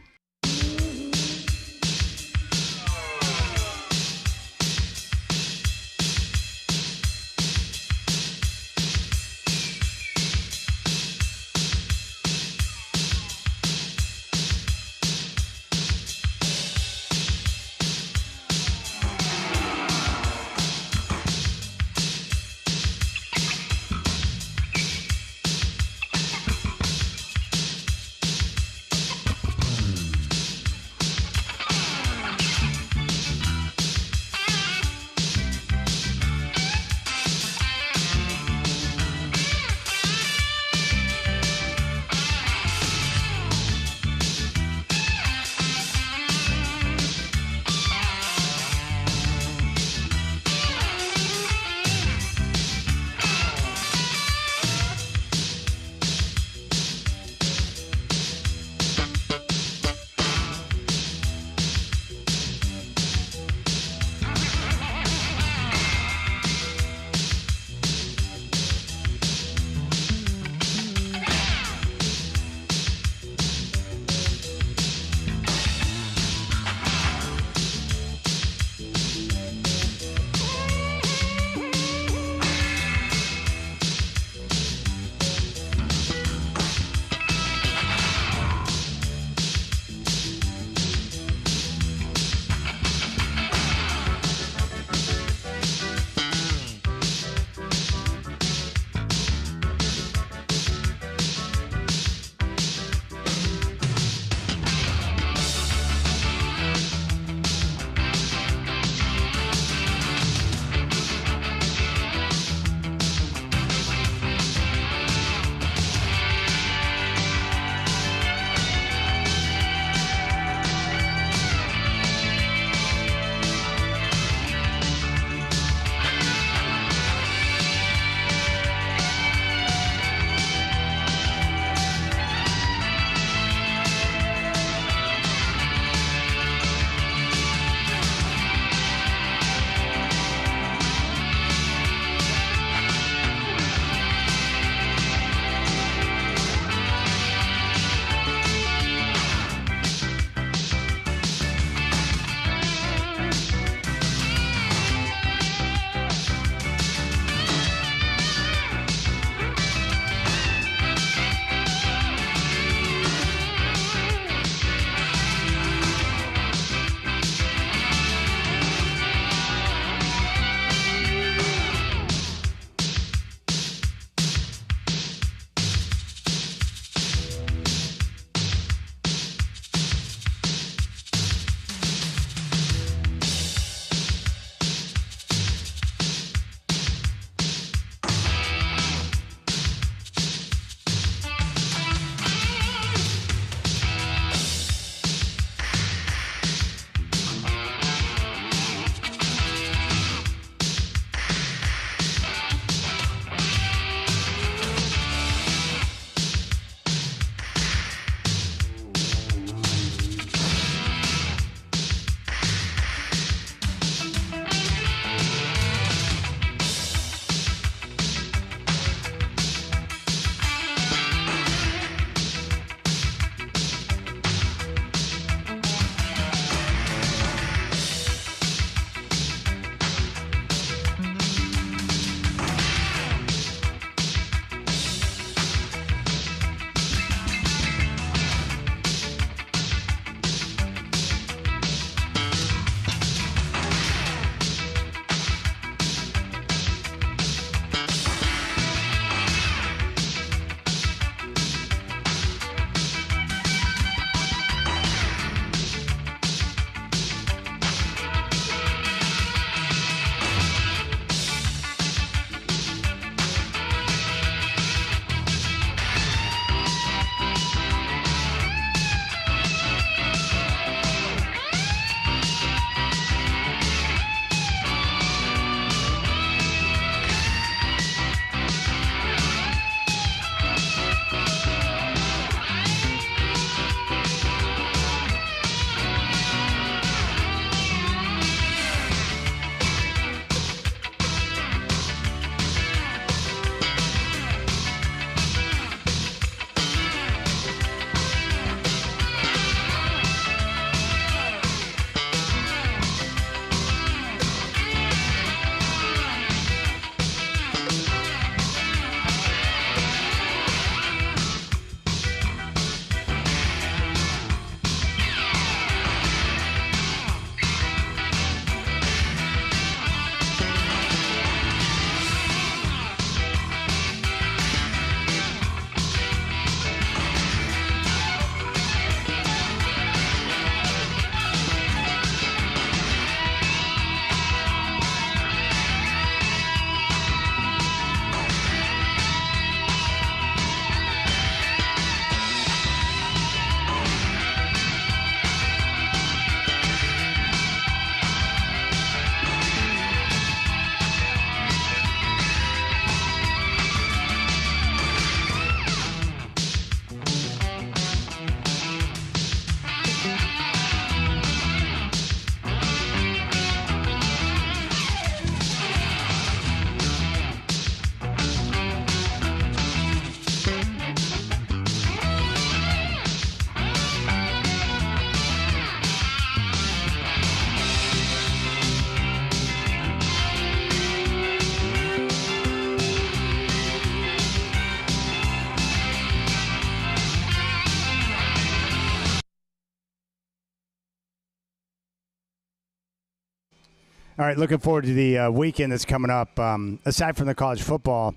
All right, looking forward to the weekend that's coming up. Aside from the college football,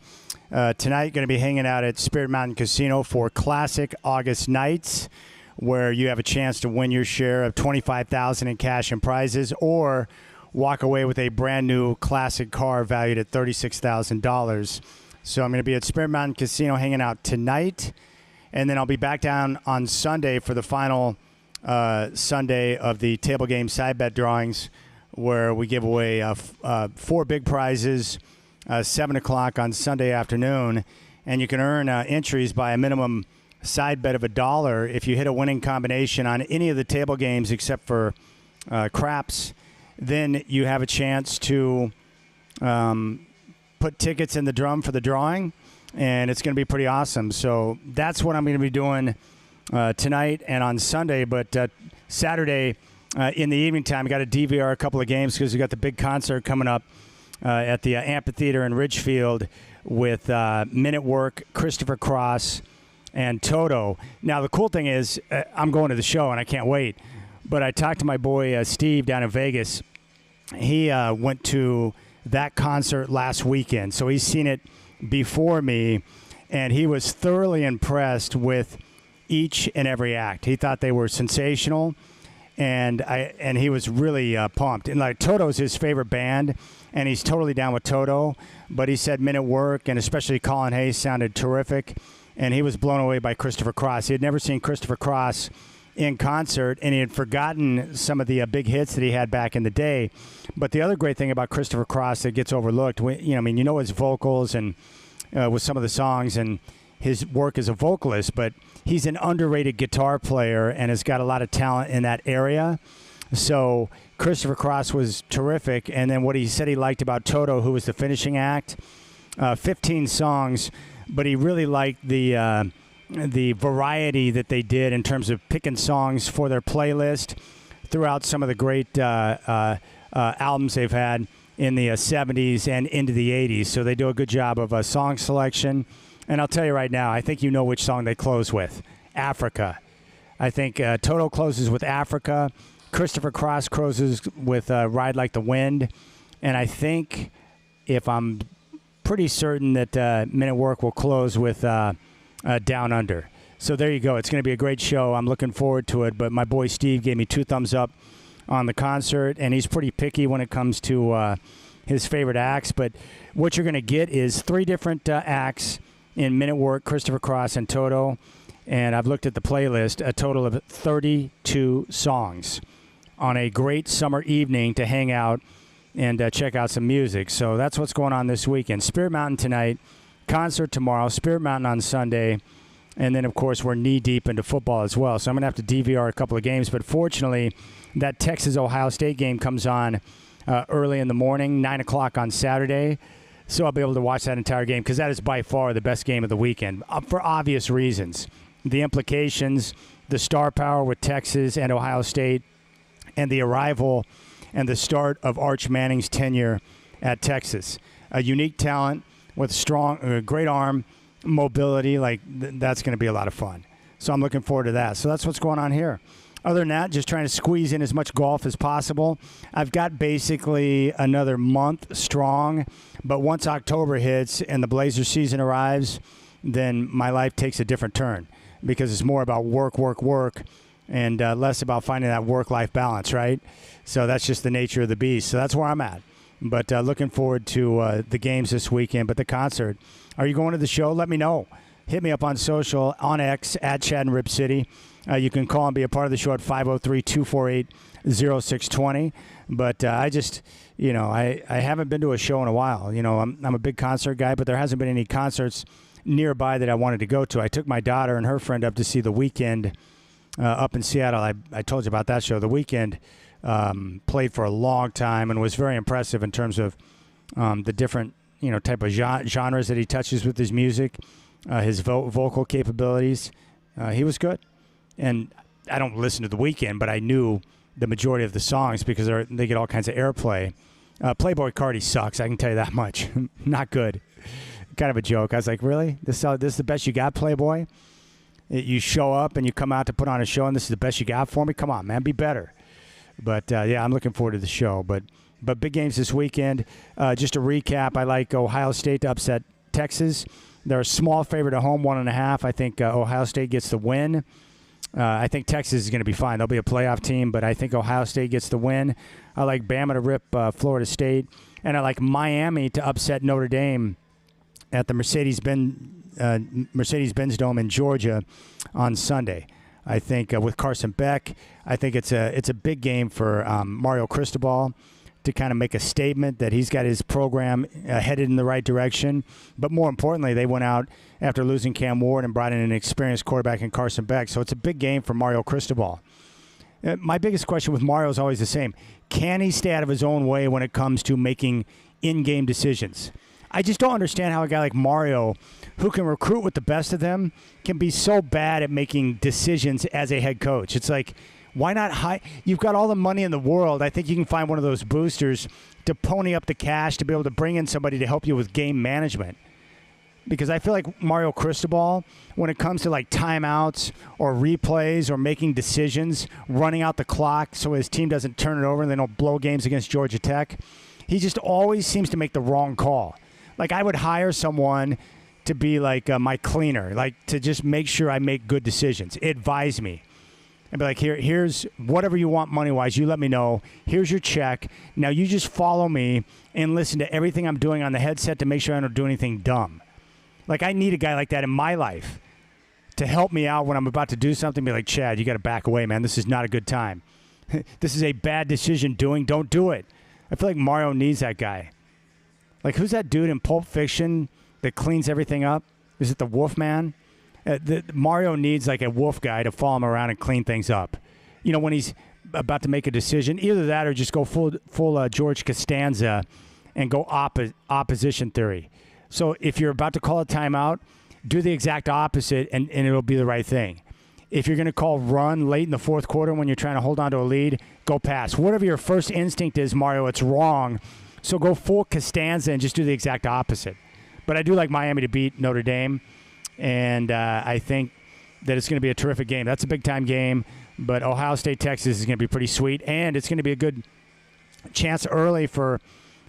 tonight going to be hanging out at Spirit Mountain Casino for Classic August Nights, where you have a chance to win your share of $25,000 in cash and prizes, or walk away with a brand new classic car valued at $36,000. So I'm going to be at Spirit Mountain Casino hanging out tonight, and then I'll be back down on Sunday for the final Sunday of the table game side bet drawings, where we give away 4 big prizes, 7 o'clock on Sunday afternoon. And you can earn entries by a minimum side bet of $1 if you hit a winning combination on any of the table games except for craps. Then you have a chance to put tickets in the drum for the drawing, and it's going to be pretty awesome. So that's what I'm going to be doing tonight and on Sunday. But Saturday, in the evening time, got to DVR a couple of games because we got the big concert coming up at the amphitheater in Ridgefield with Men at Work, Christopher Cross, and Toto. Now, the cool thing is I'm going to the show, and I can't wait. But I talked to my boy Steve down in Vegas. He went to that concert last weekend, so he's seen it before me, and he was thoroughly impressed with each and every act. He thought they were sensational. And he was really pumped. And like Toto's his favorite band, and he's totally down with Toto. But he said Men at Work, and especially Colin Hayes, sounded terrific. And he was blown away by Christopher Cross. He had never seen Christopher Cross in concert, and he had forgotten some of the big hits that he had back in the day. But the other great thing about Christopher Cross that gets overlooked, you know his vocals and with some of the songs and his work as a vocalist, but he's an underrated guitar player and has got a lot of talent in that area. So Christopher Cross was terrific. And then what he said he liked about Toto, who was the finishing act, 15 songs, but he really liked the variety that they did in terms of picking songs for their playlist throughout some of the great albums they've had in the 70s and into the 80s. So they do a good job of song selection. And I'll tell you right now, I think you know which song they close with. Africa. I think Toto closes with Africa. Christopher Cross closes with Ride Like the Wind. And I think, if I'm pretty certain, that Men at Work will close with Down Under. So there you go. It's going to be a great show. I'm looking forward to it. But my boy Steve gave me 2 thumbs up on the concert, and he's pretty picky when it comes to his favorite acts. But what you're going to get is 3 different acts in Men at Work, Christopher Cross, and Toto. And I've looked at the playlist, a total of 32 songs on a great summer evening to hang out and check out some music. So that's what's going on this weekend. Spirit Mountain tonight, concert tomorrow, Spirit Mountain on Sunday, and then, of course, we're knee-deep into football as well. So I'm going to have to DVR a couple of games. But fortunately, that Texas-Ohio State game comes on early in the morning, 9 o'clock on Saturday. So I'll be able to watch that entire game because that is by far the best game of the weekend for obvious reasons. The implications, the star power with Texas and Ohio State, and the arrival and the start of Arch Manning's tenure at Texas. A unique talent with strong, great arm, mobility. That's going to be a lot of fun. So I'm looking forward to that. So that's what's going on here. Other than that, just trying to squeeze in as much golf as possible. I've got basically another month strong, but once October hits and the Blazer season arrives, then my life takes a different turn because it's more about work, and less about finding that work-life balance, right? So that's just the nature of the beast. So that's where I'm at. But looking forward to the games this weekend. But the concert, are you going to the show? Let me know. Hit me up on social, on X, at Chad and Rip City. You can call and be a part of the show at 503-248-0620. But I just, I haven't been to a show in a while. I'm a big concert guy, but there hasn't been any concerts nearby that I wanted to go to. I took my daughter and her friend up to see The Weeknd up in Seattle. I told you about that show. The Weeknd played for a long time and was very impressive in terms of the different, type of genres that he touches with his music, his vocal capabilities. He was good. And I don't listen to The Weeknd, but I knew the majority of the songs because they get all kinds of airplay. Playboy Cardi sucks, I can tell you that much. Not good. Kind of a joke. I was like, really? This is the best you got, Playboy? You show up and you come out to put on a show and this is the best you got for me? Come on, man, be better. But, yeah, I'm looking forward to the show. But But big games this weekend. Just to recap, I like Ohio State to upset Texas. They're a small favorite at home, 1.5. I think Ohio State gets the win. I think Texas is going to be fine. They'll be a playoff team, but I think Ohio State gets the win. I like Bama to rip Florida State. And I like Miami to upset Notre Dame at the Mercedes-Benz Dome in Georgia on Sunday. I think with Carson Beck, I think it's a big game for Mario Cristobal to kind of make a statement that he's got his program headed in the right direction. But more importantly, they went out after losing Cam Ward and brought in an experienced quarterback in Carson Beck. So it's a big game for Mario Cristobal. My biggest question with Mario is always the same. Can he stay out of his own way when it comes to making in-game decisions? I just don't understand how a guy like Mario, who can recruit with the best of them, can be so bad at making decisions as a head coach. It's like, why not you've got all the money in the world. I think you can find one of those boosters to pony up the cash to be able to bring in somebody to help you with game management. Because I feel like Mario Cristobal, when it comes to like timeouts or replays or making decisions, running out the clock so his team doesn't turn it over and they don't blow games against Georgia Tech, he just always seems to make the wrong call. Like, I would hire someone to be like my cleaner, like to just make sure I make good decisions. Advise me. And be like, here's whatever you want money-wise. You let me know. Here's your check. Now you just follow me and listen to everything I'm doing on the headset to make sure I don't do anything dumb. Like, I need a guy like that in my life to help me out when I'm about to do something. Be like, Chad, you got to back away, man. This is not a good time. This is a bad decision doing. Don't do it. I feel like Mario needs that guy. Like, who's that dude in Pulp Fiction that cleans everything up? Is it the Wolfman? Mario needs like a wolf guy to follow him around and clean things up. You know, when he's about to make a decision, either that or just go full George Costanza and go opposition theory. So if you're about to call a timeout, do the exact opposite and it'll be the right thing. If you're going to call run late in the fourth quarter when you're trying to hold on to a lead, go pass. Whatever your first instinct is, Mario, it's wrong. So go full Costanza and just do the exact opposite. But I do like Miami to beat Notre Dame, and I think that it's going to be a terrific game. That's a big-time game, but Ohio State, Texas is going to be pretty sweet, and it's going to be a good chance early for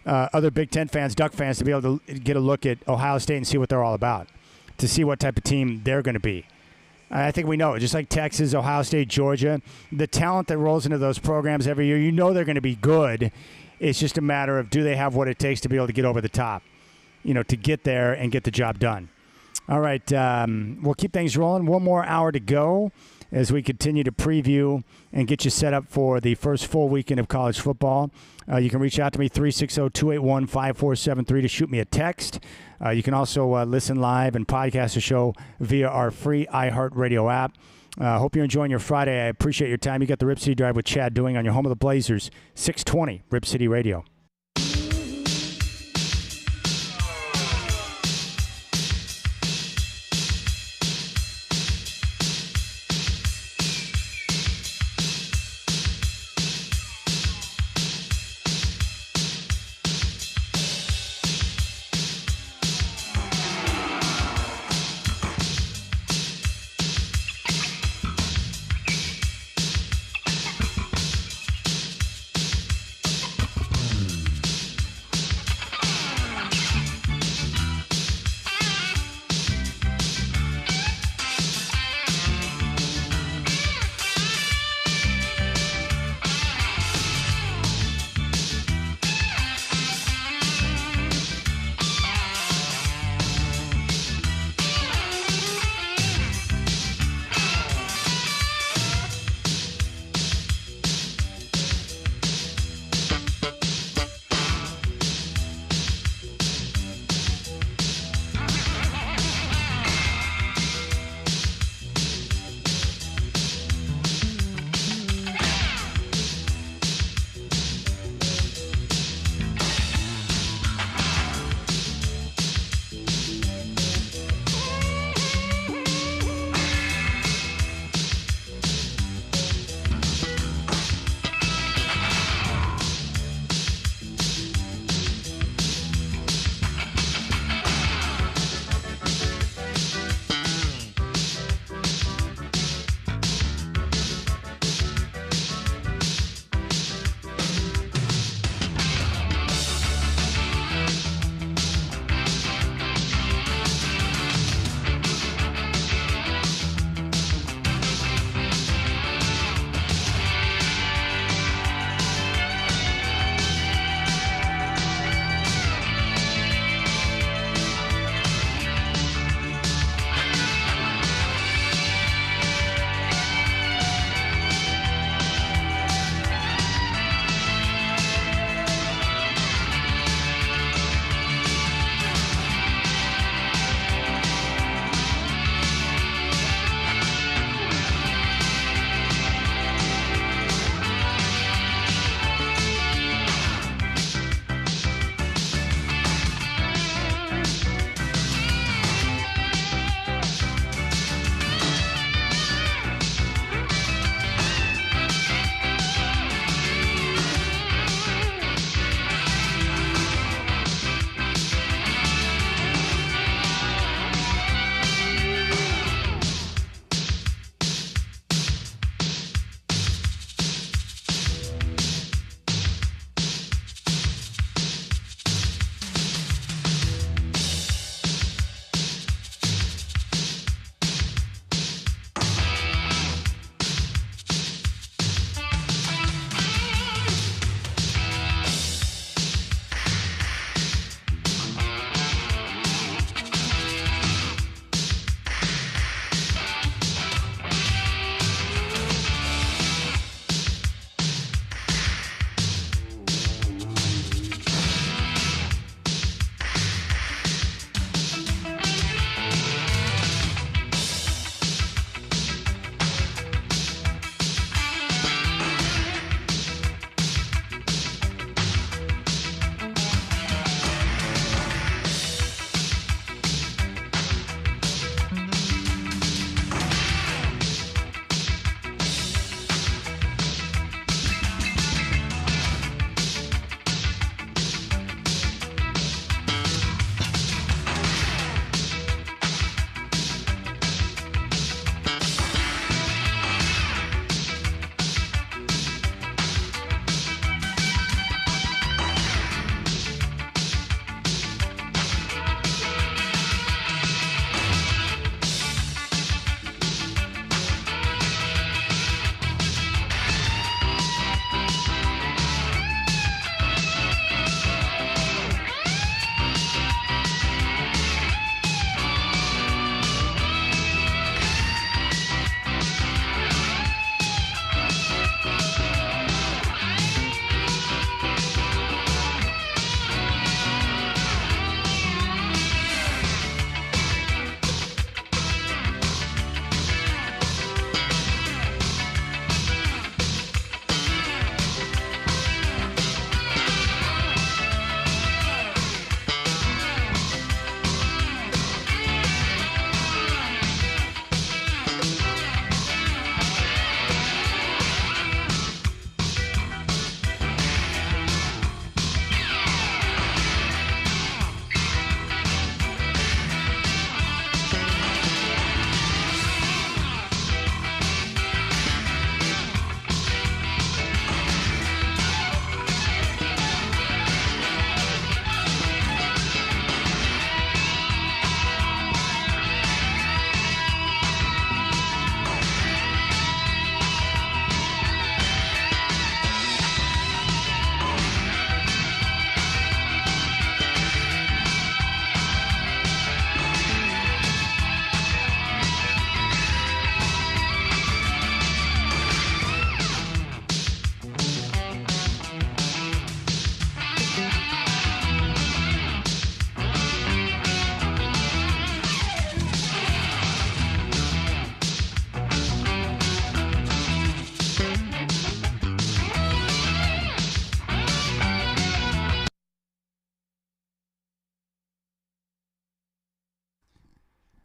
other Big Ten fans, Duck fans, to be able to get a look at Ohio State and see what they're all about, to see what type of team they're going to be. I think we know, just like Texas, Ohio State, Georgia, the talent that rolls into those programs every year, you know they're going to be good. It's just a matter of, do they have what it takes to be able to get over the top, you know, to get there and get the job done. All right, we'll keep things rolling. One more hour to go as we continue to preview and get you set up for the first full weekend of college football. You can reach out to me, 360-281-5473, to shoot me a text. You can also listen live and podcast the show via our free iHeartRadio app. Hope you're enjoying your Friday. I appreciate your time. You got the Rip City Drive with Chad doing on your home of the Blazers, 620 Rip City Radio.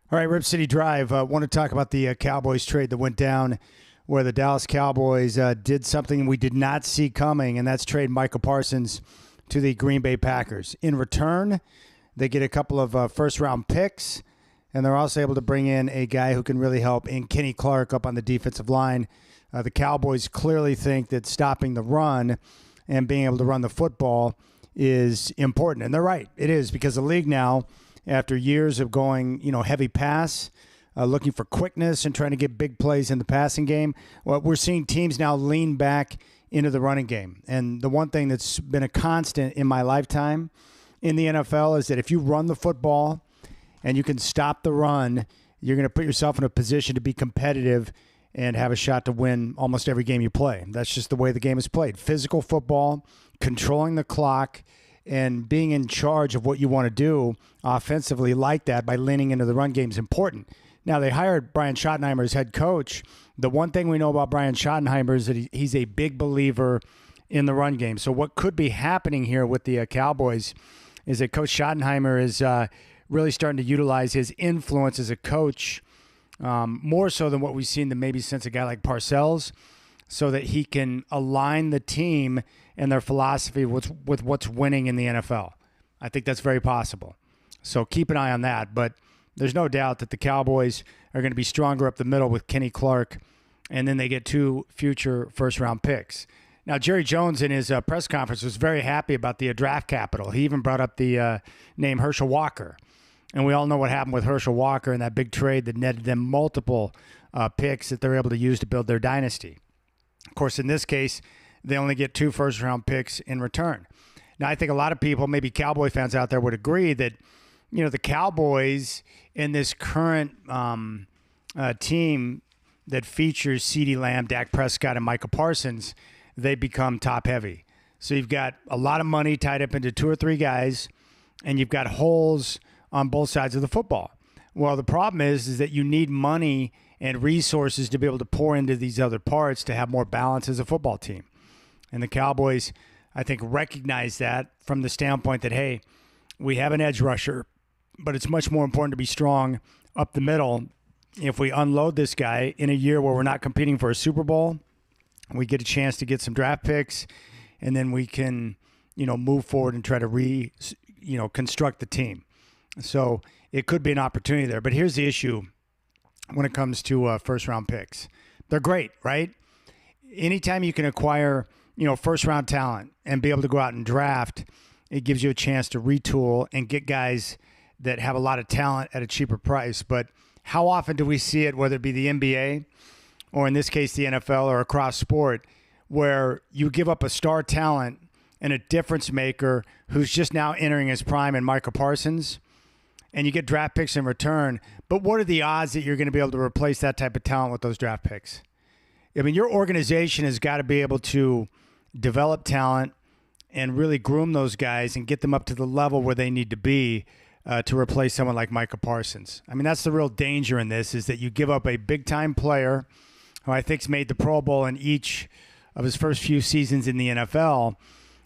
All right, Rip City Drive. Want to talk about the Cowboys trade that went down where the Dallas Cowboys did something we did not see coming, and that's trade Michael Parsons to the Green Bay Packers. In return, they get a couple of first-round picks, and they're also able to bring in a guy who can really help in Kenny Clark up on the defensive line. The Cowboys clearly think that stopping the run and being able to run the football is important, and they're right. It is, because the league now, after years of going, heavy pass, looking for quickness and trying to get big plays in the passing game, well, we're seeing teams now lean back into the running game. And the one thing that's been a constant in my lifetime in the NFL is that if you run the football and you can stop the run, you're going to put yourself in a position to be competitive and have a shot to win almost every game you play. That's just the way the game is played. Physical football, controlling the clock, and being in charge of what you want to do offensively like that by leaning into the run game is important. Now, they hired Brian Schottenheimer as head coach. The one thing we know about Brian Schottenheimer is that he's a big believer in the run game. So what could be happening here with the Cowboys is that Coach Schottenheimer is really starting to utilize his influence as a coach more so than what we've seen maybe since a guy like Parcells, so that he can align the team and their philosophy with what's winning in the NFL. I think that's very possible. So keep an eye on that. But there's no doubt that the Cowboys are going to be stronger up the middle with Kenny Clark, and then they get 2 future first-round picks. Now, Jerry Jones in his press conference was very happy about the draft capital. He even brought up the name Herschel Walker. And we all know what happened with Herschel Walker in that big trade that netted them multiple picks that they're able to use to build their dynasty. Of course, in this case, they only get 2 first-round picks in return. Now, I think a lot of people, maybe Cowboy fans out there, would agree that, the Cowboys in this current team that features CeeDee Lamb, Dak Prescott, and Michael Parsons, they become top-heavy. So you've got a lot of money tied up into 2 or 3 guys, and you've got holes on both sides of the football. Well, the problem is that you need money and resources to be able to pour into these other parts to have more balance as a football team. And the Cowboys, I think, recognize that from the standpoint that, hey, we have an edge rusher, but it's much more important to be strong up the middle. If we unload this guy in a year where we're not competing for a Super Bowl, we get a chance to get some draft picks, and then we can, move forward and try to construct the team. So it could be an opportunity there. But here's the issue when it comes to first-round picks. They're great, right? Anytime you can acquire, first-round talent and be able to go out and draft, it gives you a chance to retool and get guys that have a lot of talent at a cheaper price. But how often do we see it, whether it be the NBA or in this case the NFL or across sport, where you give up a star talent and a difference maker who's just now entering his prime in Michael Parsons, and you get draft picks in return, but what are the odds that you're going to be able to replace that type of talent with those draft picks? I mean, your organization has got to be able to develop talent and really groom those guys and get them up to the level where they need to be to replace someone like Michael Parsons. I mean, that's the real danger in this, is that you give up a big-time player who I think's made the Pro Bowl in each of his first few seasons in the NFL,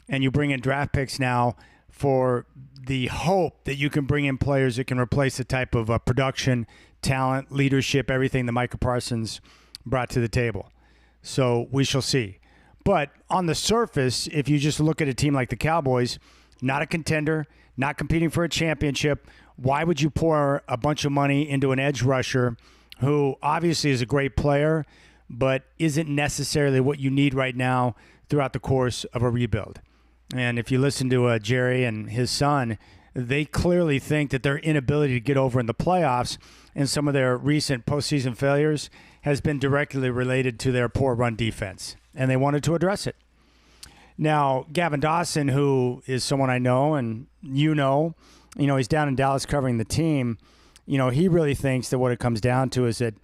and you bring in draft picks now for the hope that you can bring in players that can replace the type of production, talent, leadership, everything that Michael Parsons brought to the table. So we shall see. But on the surface, if you just look at a team like the Cowboys, not a contender, not competing for a championship, why would you pour a bunch of money into an edge rusher who obviously is a great player, but isn't necessarily what you need right now throughout the course of a rebuild? And if you listen to Jerry and his son, they clearly think that their inability to get over in the playoffs and some of their recent postseason failures has been directly related to their poor run defense, and they wanted to address it. Now, Gavin Dawson, who is someone I know and he's down in Dallas covering the team, he really thinks that what it comes down to is that,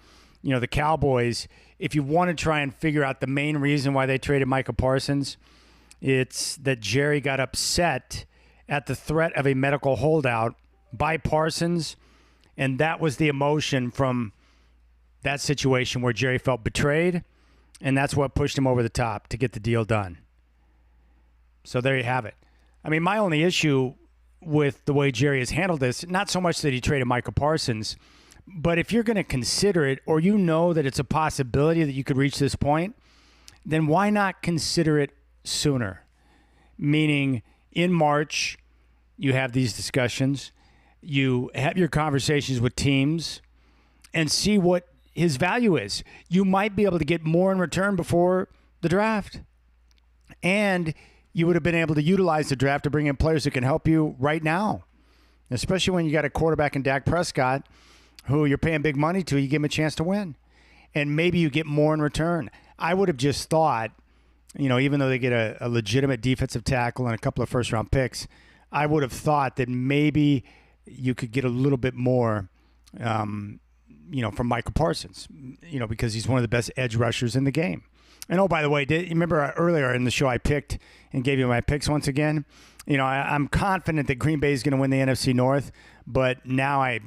the Cowboys, if you want to try and figure out the main reason why they traded Michael Parsons, it's that Jerry got upset at the threat of a medical holdout by Parsons, and that was the emotion from that situation where Jerry felt betrayed, and that's what pushed him over the top to get the deal done. So there you have it. I mean, my only issue with the way Jerry has handled this, not so much that he traded Michael Parsons, But if you're going to consider it, or you know that it's a possibility that you could reach this point, then why not consider it sooner? Meaning in March, you have these discussions, you have your conversations with teams and see what his value is. You might be able to get more in return before the draft. And you would have been able to utilize the draft to bring in players that can help you right now, especially when you got a quarterback in Dak Prescott who you're paying big money to. You give him a chance to win. And maybe you get more in return. I would have just thought, even though they get a legitimate defensive tackle and a couple of first-round picks, I would have thought that maybe you could get a little bit more, from Michael Parsons, because he's one of the best edge rushers in the game. And, oh, by the way, you remember earlier in the show I picked and gave you my picks once again? I'm confident that Green Bay is going to win the NFC North, but now I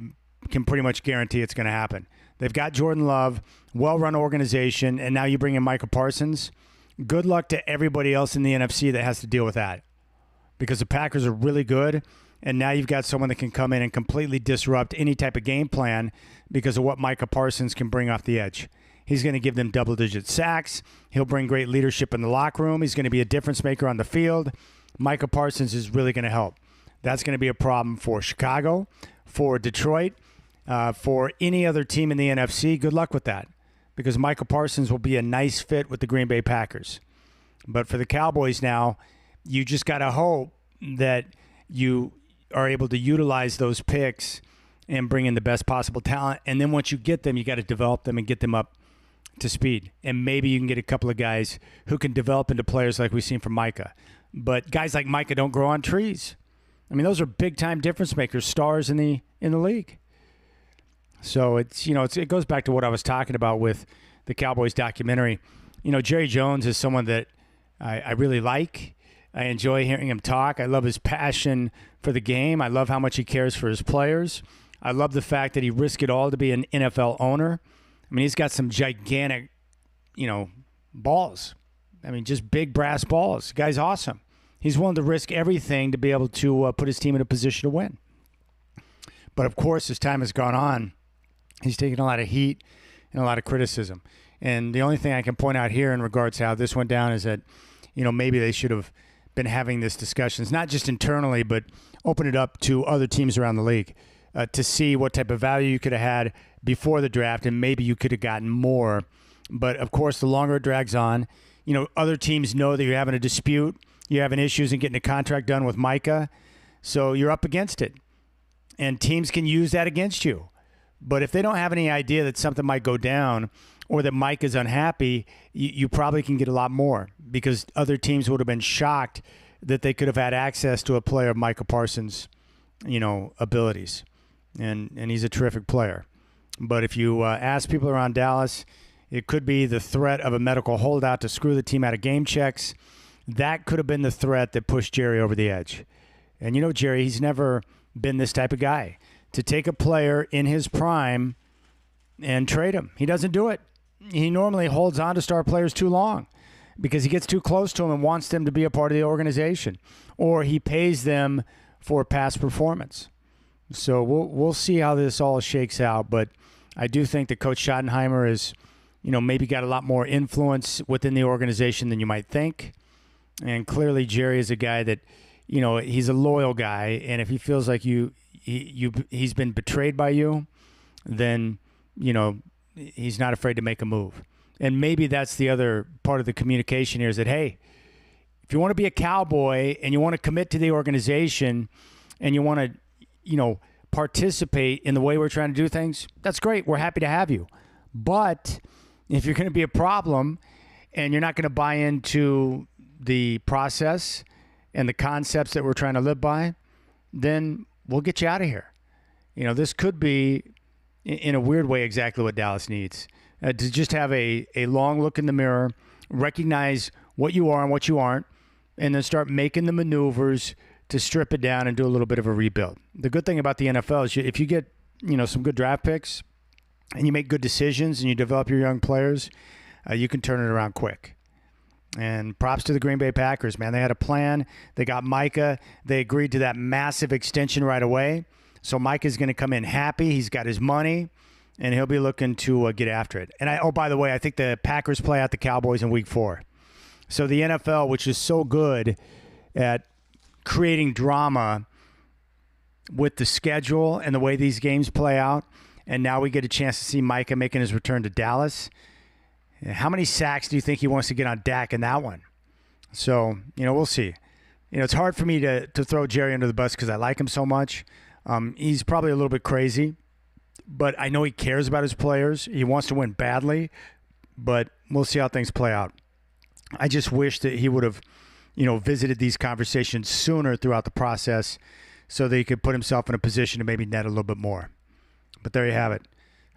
can pretty much guarantee it's going to happen. They've got Jordan Love, well-run organization, and now you bring in Michael Parsons. Good luck to everybody else in the NFC that has to deal with that, because the Packers are really good, and now you've got someone that can come in and completely disrupt any type of game plan because of what Micah Parsons can bring off the edge. He's going to give them double-digit sacks. He'll bring great leadership in the locker room. He's going to be a difference maker on the field. Micah Parsons is really going to help. That's going to be a problem for Chicago, for Detroit, for any other team in the NFC. Good luck with that, because Micah Parsons will be a nice fit with the Green Bay Packers. But for the Cowboys now, you just got to hope that you are able to utilize those picks and bring in the best possible talent. And then once you get them, you got to develop them and get them up to speed. And maybe you can get a couple of guys who can develop into players like we've seen from Micah. But guys like Micah don't grow on trees. I mean, those are big-time difference makers, stars in the league. So it goes back to what I was talking about with the Cowboys documentary. Jerry Jones is someone that I really like. I enjoy hearing him talk. I love his passion for the game. I love how much he cares for his players. I love the fact that he risked it all to be an NFL owner. I mean, he's got some gigantic, balls. I mean, just big brass balls. The guy's awesome. He's willing to risk everything to be able to put his team in a position to win. But, of course, as time has gone on, he's taken a lot of heat and a lot of criticism. And the only thing I can point out here in regards to how this went down is that, maybe they should have been having this discussions, not just internally, but open it up to other teams around the league to see what type of value you could have had before the draft, and maybe you could have gotten more. But, of course, the longer it drags on, other teams know that you're having a dispute, you're having issues in getting a contract done with Micah, so you're up against it. And teams can use that against you. But if they don't have any idea that something might go down or that Mike is unhappy, you probably can get a lot more, because other teams would have been shocked that they could have had access to a player of Micah Parsons' abilities. And he's a terrific player. But if you ask people around Dallas, it could be the threat of a medical holdout to screw the team out of game checks. That could have been the threat that pushed Jerry over the edge. And Jerry, he's never been this type of guy to take a player in his prime and trade him. He doesn't do it. He normally holds on to star players too long because he gets too close to them and wants them to be a part of the organization, or he pays them for past performance. So we'll see how this all shakes out. But I do think that Coach Schottenheimer is, maybe got a lot more influence within the organization than you might think. And clearly Jerry is a guy that, he's a loyal guy. And if he feels like he's been betrayed by you, then, he's not afraid to make a move. And maybe that's the other part of the communication here is that, hey, if you want to be a Cowboy and you want to commit to the organization and you want to, participate in the way we're trying to do things, that's great. We're happy to have you. But if you're going to be a problem and you're not going to buy into the process and the concepts that we're trying to live by, then we'll get you out of here. This could be, in a weird way, exactly what Dallas needs. To just have a long look in the mirror, recognize what you are and what you aren't, and then start making the maneuvers to strip it down and do a little bit of a rebuild. The good thing about the NFL is if you get, some good draft picks and you make good decisions and you develop your young players, you can turn it around quick. And props to the Green Bay Packers, man. They had a plan. They got Micah. They agreed to that massive extension right away. So Micah's going to come in happy. He's got his money. and he'll be looking to get after it. And by the way, I think the Packers play out the Cowboys in Week 4. So the NFL, which is so good at creating drama with the schedule and the way these games play out, and now we get a chance to see Micah making his return to Dallas. How many sacks do you think he wants to get on Dak in that one? So, we'll see. It's hard for me to throw Jerry under the bus because I like him so much. He's probably a little bit crazy, but I know he cares about his players. He wants to win badly, but we'll see how things play out. I just wish that he would have, visited these conversations sooner throughout the process so that he could put himself in a position to maybe net a little bit more. But there you have it.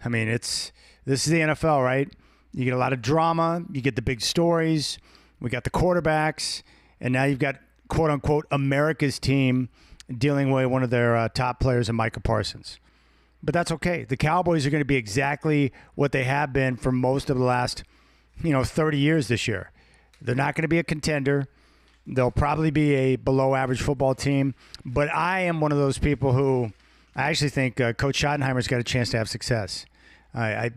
I mean, this is the NFL, right? You get a lot of drama. You get the big stories. We got the quarterbacks. And now you've got, quote unquote, America's team dealing with one of their top players in Micah Parsons. But that's okay. The Cowboys are going to be exactly what they have been for most of the last, 30 years this year. They're not going to be a contender. They'll probably be a below average football team. But I am one of those people who I actually think Coach Schottenheimer's got a chance to have success. I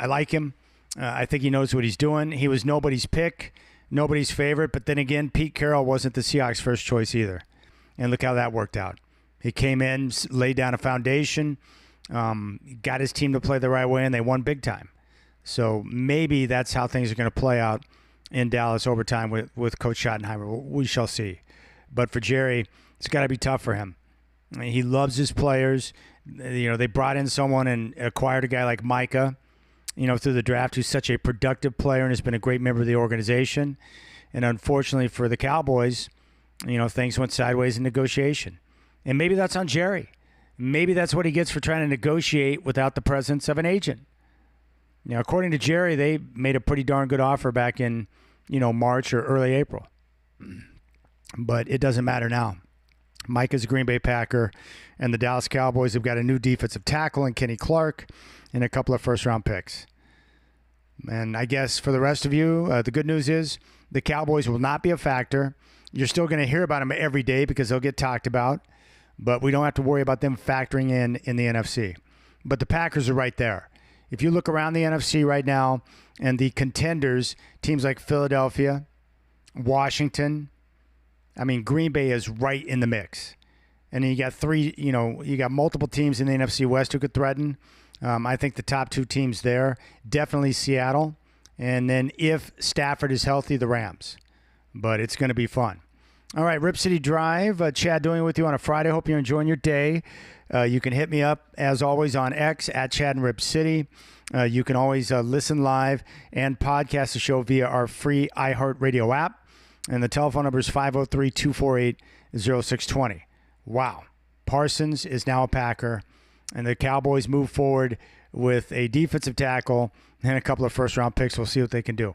like him. I think he knows what he's doing. He was nobody's pick, nobody's favorite. But then again, Pete Carroll wasn't the Seahawks' first choice either. And look how that worked out. He came in, laid down a foundation, got his team to play the right way, and they won big time. So maybe that's how things are going to play out in Dallas over time with Coach Schottenheimer. We shall see. But for Jerry, it's got to be tough for him. I mean, he loves his players. They brought in someone and acquired a guy like Micah, through the draft, who's such a productive player and has been a great member of the organization. And unfortunately for the Cowboys, things went sideways in negotiation. And maybe that's on Jerry. Maybe that's what he gets for trying to negotiate without the presence of an agent. According to Jerry, they made a pretty darn good offer back in, March or early April. But it doesn't matter now. Micah's a Green Bay Packer, and the Dallas Cowboys have got a new defensive tackle in Kenny Clark and a couple of first-round picks. And I guess for the rest of you, the good news is the Cowboys will not be a factor. You're still going to hear about them every day because they'll get talked about, but we don't have to worry about them factoring in the NFC. But the Packers are right there. If you look around the NFC right now and the contenders, teams like Philadelphia, Washington, Green Bay is right in the mix. And then you got you got multiple teams in the NFC West who could threaten. I think the top two teams there, definitely Seattle. And then if Stafford is healthy, the Rams. But it's going to be fun. All right, Rip City Drive. Chad doing it with you on a Friday. Hope you're enjoying your day. You can hit me up, as always, on X, at Chad and Rip City. You can always listen live and podcast the show via our free iHeartRadio app. And the telephone number is 503-248-0620. Wow. Parsons is now a Packer, and the Cowboys move forward with a defensive tackle and a couple of first-round picks. We'll see what they can do.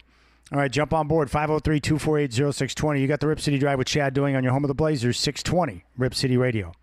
All right, jump on board, 503-248-0620. You got the Rip City Drive with Chad doing on your home of the Blazers, 620 Rip City Radio.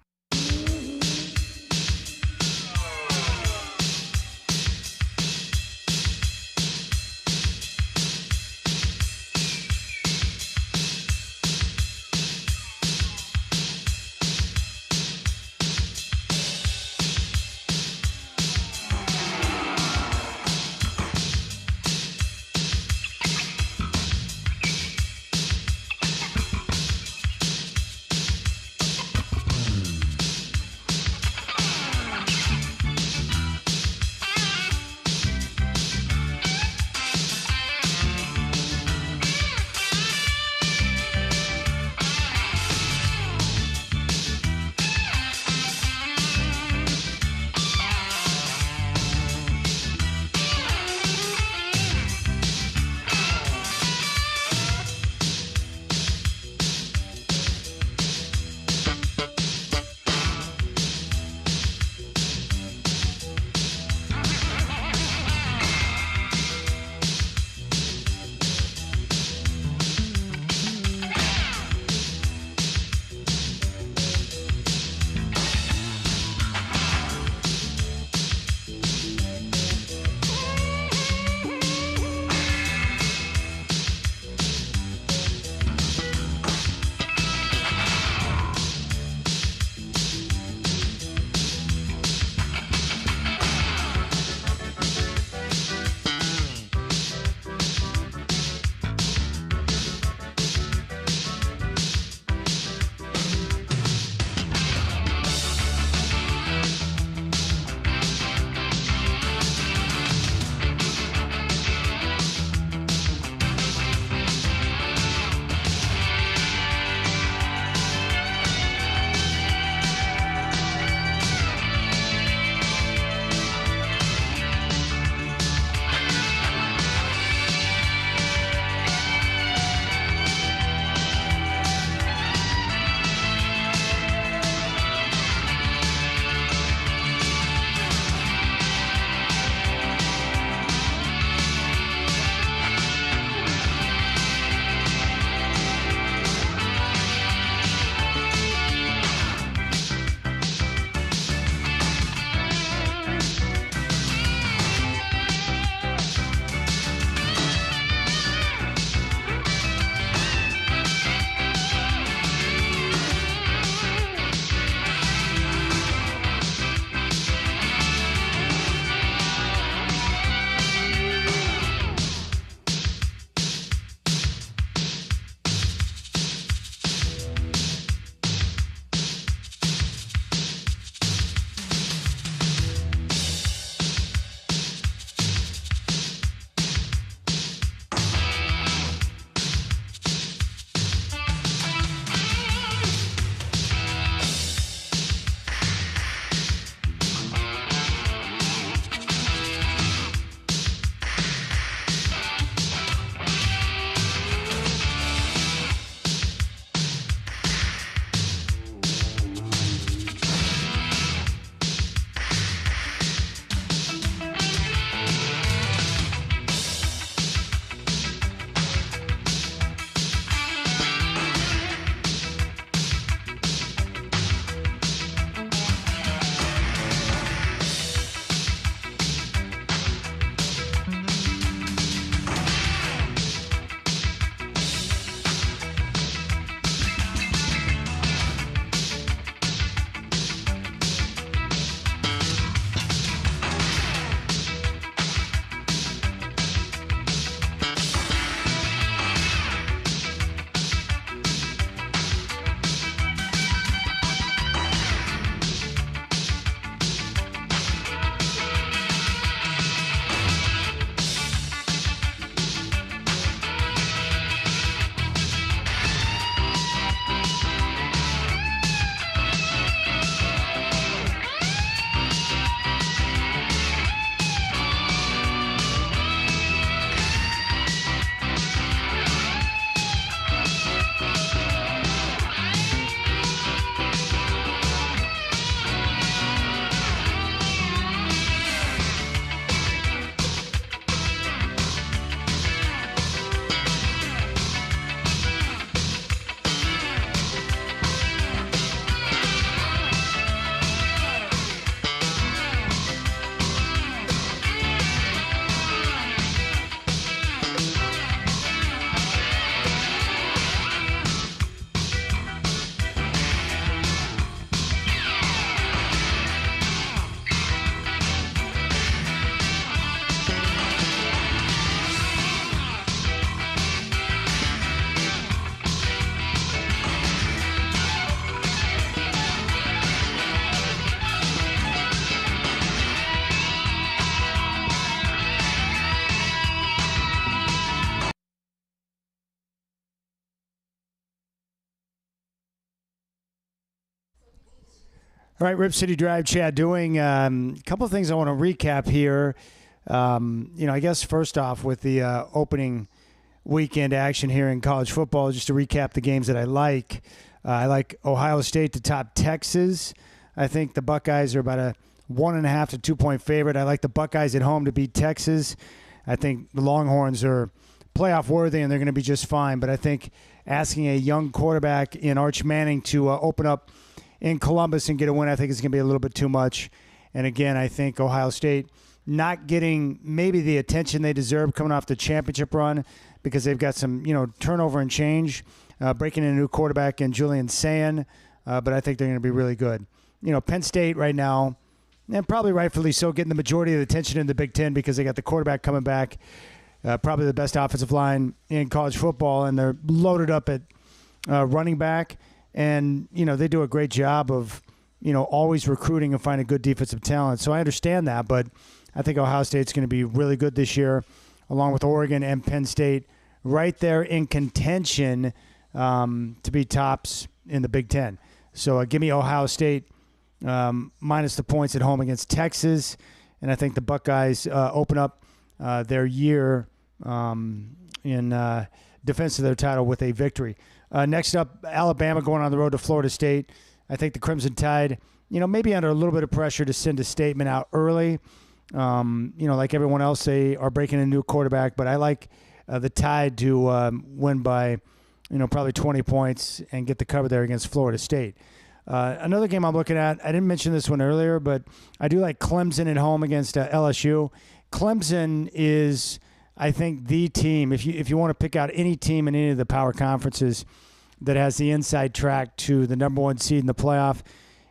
All right, Rip City Drive, Chad doing a couple of things I want to recap here. I guess first off with the opening weekend action here in college football, just to recap the games that I like. I like Ohio State to top Texas. I think the Buckeyes are about a 1.5 to 2 point favorite. I like the Buckeyes at home to beat Texas. I think the Longhorns are playoff worthy and they're going to be just fine. But I think asking a young quarterback in Arch Manning to open up in Columbus and get a win, I think is going to be a little bit too much. And again, I think Ohio State not getting maybe the attention they deserve coming off the championship run because they've got some, turnover and change, breaking in a new quarterback in Julian Sayin, but I think they're going to be really good. Penn State right now, and probably rightfully so, getting the majority of the attention in the Big Ten because they got the quarterback coming back, probably the best offensive line in college football, and they're loaded up at running back. And, they do a great job of, always recruiting and finding good defensive talent. So I understand that, but I think Ohio State's going to be really good this year, along with Oregon and Penn State, right there in contention to be tops in the Big Ten. So give me Ohio State minus the points at home against Texas. And I think the Buckeyes open up their year in defense of their title with a victory. Next up, Alabama going on the road to Florida State. I think the Crimson Tide, maybe under a little bit of pressure to send a statement out early. Like everyone else, they are breaking a new quarterback, but I like the Tide to win by, probably 20 points and get the cover there against Florida State. Another game I'm looking at, I didn't mention this one earlier, but I do like Clemson at home against LSU. Clemson is, I think, the team, if you want to pick out any team in any of the power conferences that has the inside track to the number one seed in the playoff,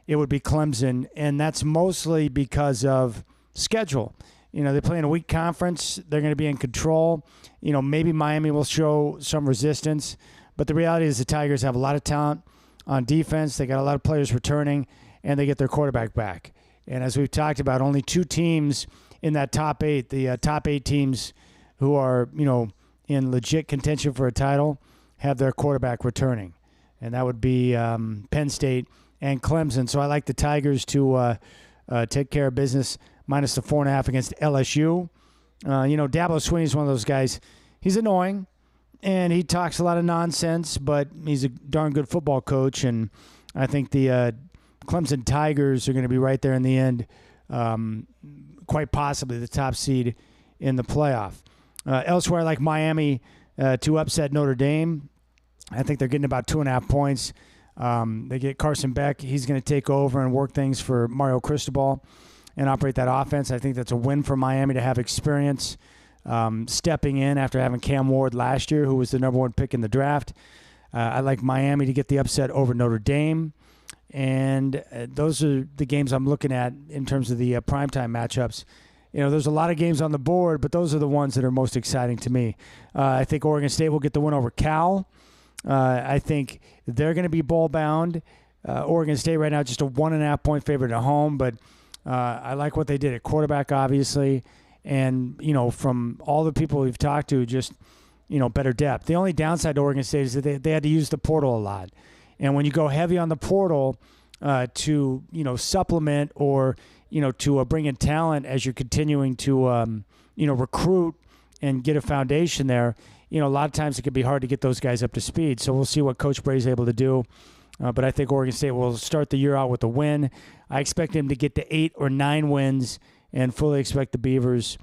it would be Clemson, and that's mostly because of schedule. They play in a weak conference. They're going to be in control. Maybe Miami will show some resistance, but the reality is the Tigers have a lot of talent on defense. They got a lot of players returning, and they get their quarterback back. And as we've talked about, only two teams in that top eight, the top eight teams who are, in legit contention for a title, have their quarterback returning. And that would be Penn State and Clemson. So I like the Tigers to take care of business minus the 4.5 against LSU. Dabo Swinney is one of those guys. He's annoying, and he talks a lot of nonsense, but he's a darn good football coach. And I think the Clemson Tigers are going to be right there in the end, quite possibly the top seed in the playoff. Elsewhere, I like Miami to upset Notre Dame. I think they're getting about 2.5 points. They get Carson Beck. He's going to take over and work things for Mario Cristobal and operate that offense. I think that's a win for Miami to have experience stepping in after having Cam Ward last year, who was the number one pick in the draft. I like Miami to get the upset over Notre Dame. And those are the games I'm looking at in terms of the primetime matchups. There's a lot of games on the board, but those are the ones that are most exciting to me. I think Oregon State will get the win over Cal. I think they're going to be bowl-bound. Oregon State right now just a 1.5 point favorite at home, but I like what they did at quarterback, obviously. And, from all the people we've talked to, just, better depth. The only downside to Oregon State is that they had to use the portal a lot. And when you go heavy on the portal to, supplement or – to bring in talent as you're continuing to, recruit and get a foundation there, a lot of times it can be hard to get those guys up to speed. So we'll see what Coach Bray's able to do. But I think Oregon State will start the year out with a win. I expect him to get to 8 or 9 wins and fully expect the Beavers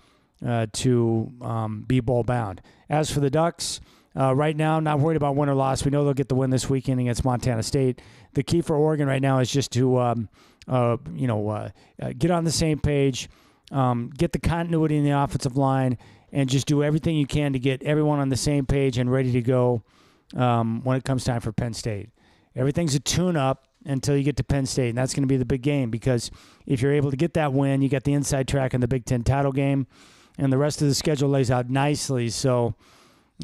to be bowl-bound. As for the Ducks, right now, not worried about win or loss. We know they'll get the win this weekend against Montana State. The key for Oregon right now is just to get on the same page, get the continuity in the offensive line, and just do everything you can to get everyone on the same page and ready to go when it comes time for Penn State. Everything's a tune-up until you get to Penn State, and that's going to be the big game because if you're able to get that win, you got the inside track in the Big Ten title game, and the rest of the schedule lays out nicely. So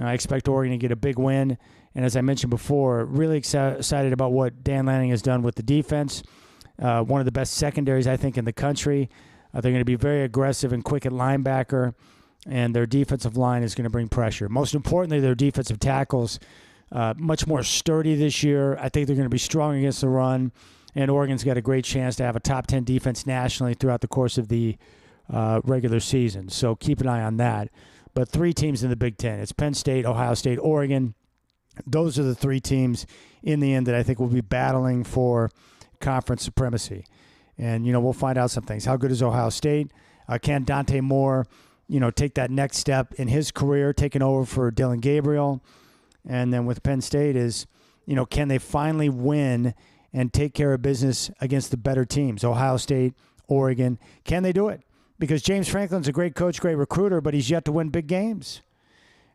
I expect Oregon to get a big win. And as I mentioned before, really excited about what Dan Lanning has done with the defense. One of the best secondaries, I think, in the country. They're going to be very aggressive and quick at linebacker, and their defensive line is going to bring pressure. Most importantly, their defensive tackles, much more sturdy this year. I think they're going to be strong against the run. and Oregon's got a great chance to have a top 10 defense nationally throughout the course of the regular season. So keep an eye on that. But 3 teams in the Big Ten. It's Penn State, Ohio State, Oregon. Those are the 3 teams in the end that I think will be battling for conference supremacy. And, we'll find out some things. How good is Ohio State? Can Dante Moore, take that next step in his career, taking over for Dillon Gabriel? And then with Penn State is, can they finally win and take care of business against the better teams? Ohio State, Oregon. Can they do it? Because James Franklin's a great coach, great recruiter, but he's yet to win big games.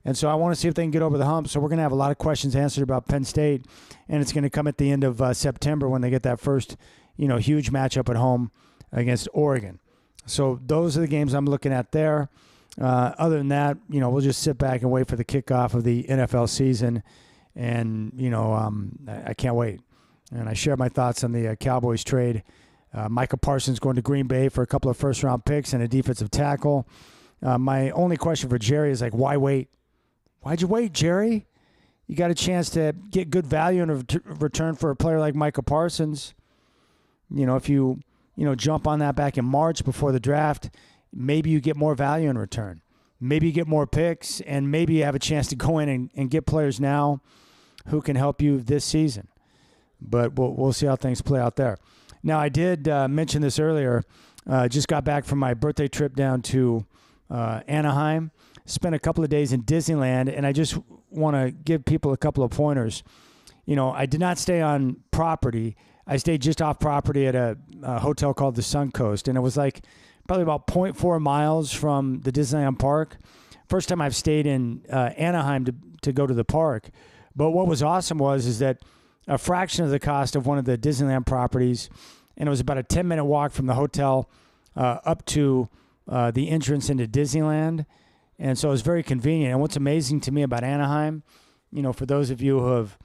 And so I want to see if they can get over the hump. So we're going to have a lot of questions answered about Penn State, and it's going to come at the end of September when they get that first, huge matchup at home against Oregon. So those are the games I'm looking at there. Other than that, we'll just sit back and wait for the kickoff of the NFL season, and I can't wait. And I share my thoughts on the Cowboys trade. Micah Parsons going to Green Bay for a couple of first-round picks and a defensive tackle. My only question for Jerry is, why wait? Why'd you wait, Jerry? You got a chance to get good value in return for a player like Micah Parsons. If you, jump on that back in March before the draft, maybe you get more value in return. Maybe you get more picks, and maybe you have a chance to go in and get players now who can help you this season. But we'll see how things play out there. Now, I did mention this earlier. Just got back from my birthday trip down to Anaheim. Spent a couple of days in Disneyland, and I just want to give people a couple of pointers. I did not stay on property. I stayed just off property at a hotel called the Suncoast, and it was probably about 0.4 miles from the Disneyland park. First time I've stayed in Anaheim to go to the park. But what was awesome is that a fraction of the cost of one of the Disneyland properties, and it was about a 10-minute walk from the hotel up to the entrance into Disneyland. And so it was very convenient. And what's amazing to me about Anaheim, for those of you who have,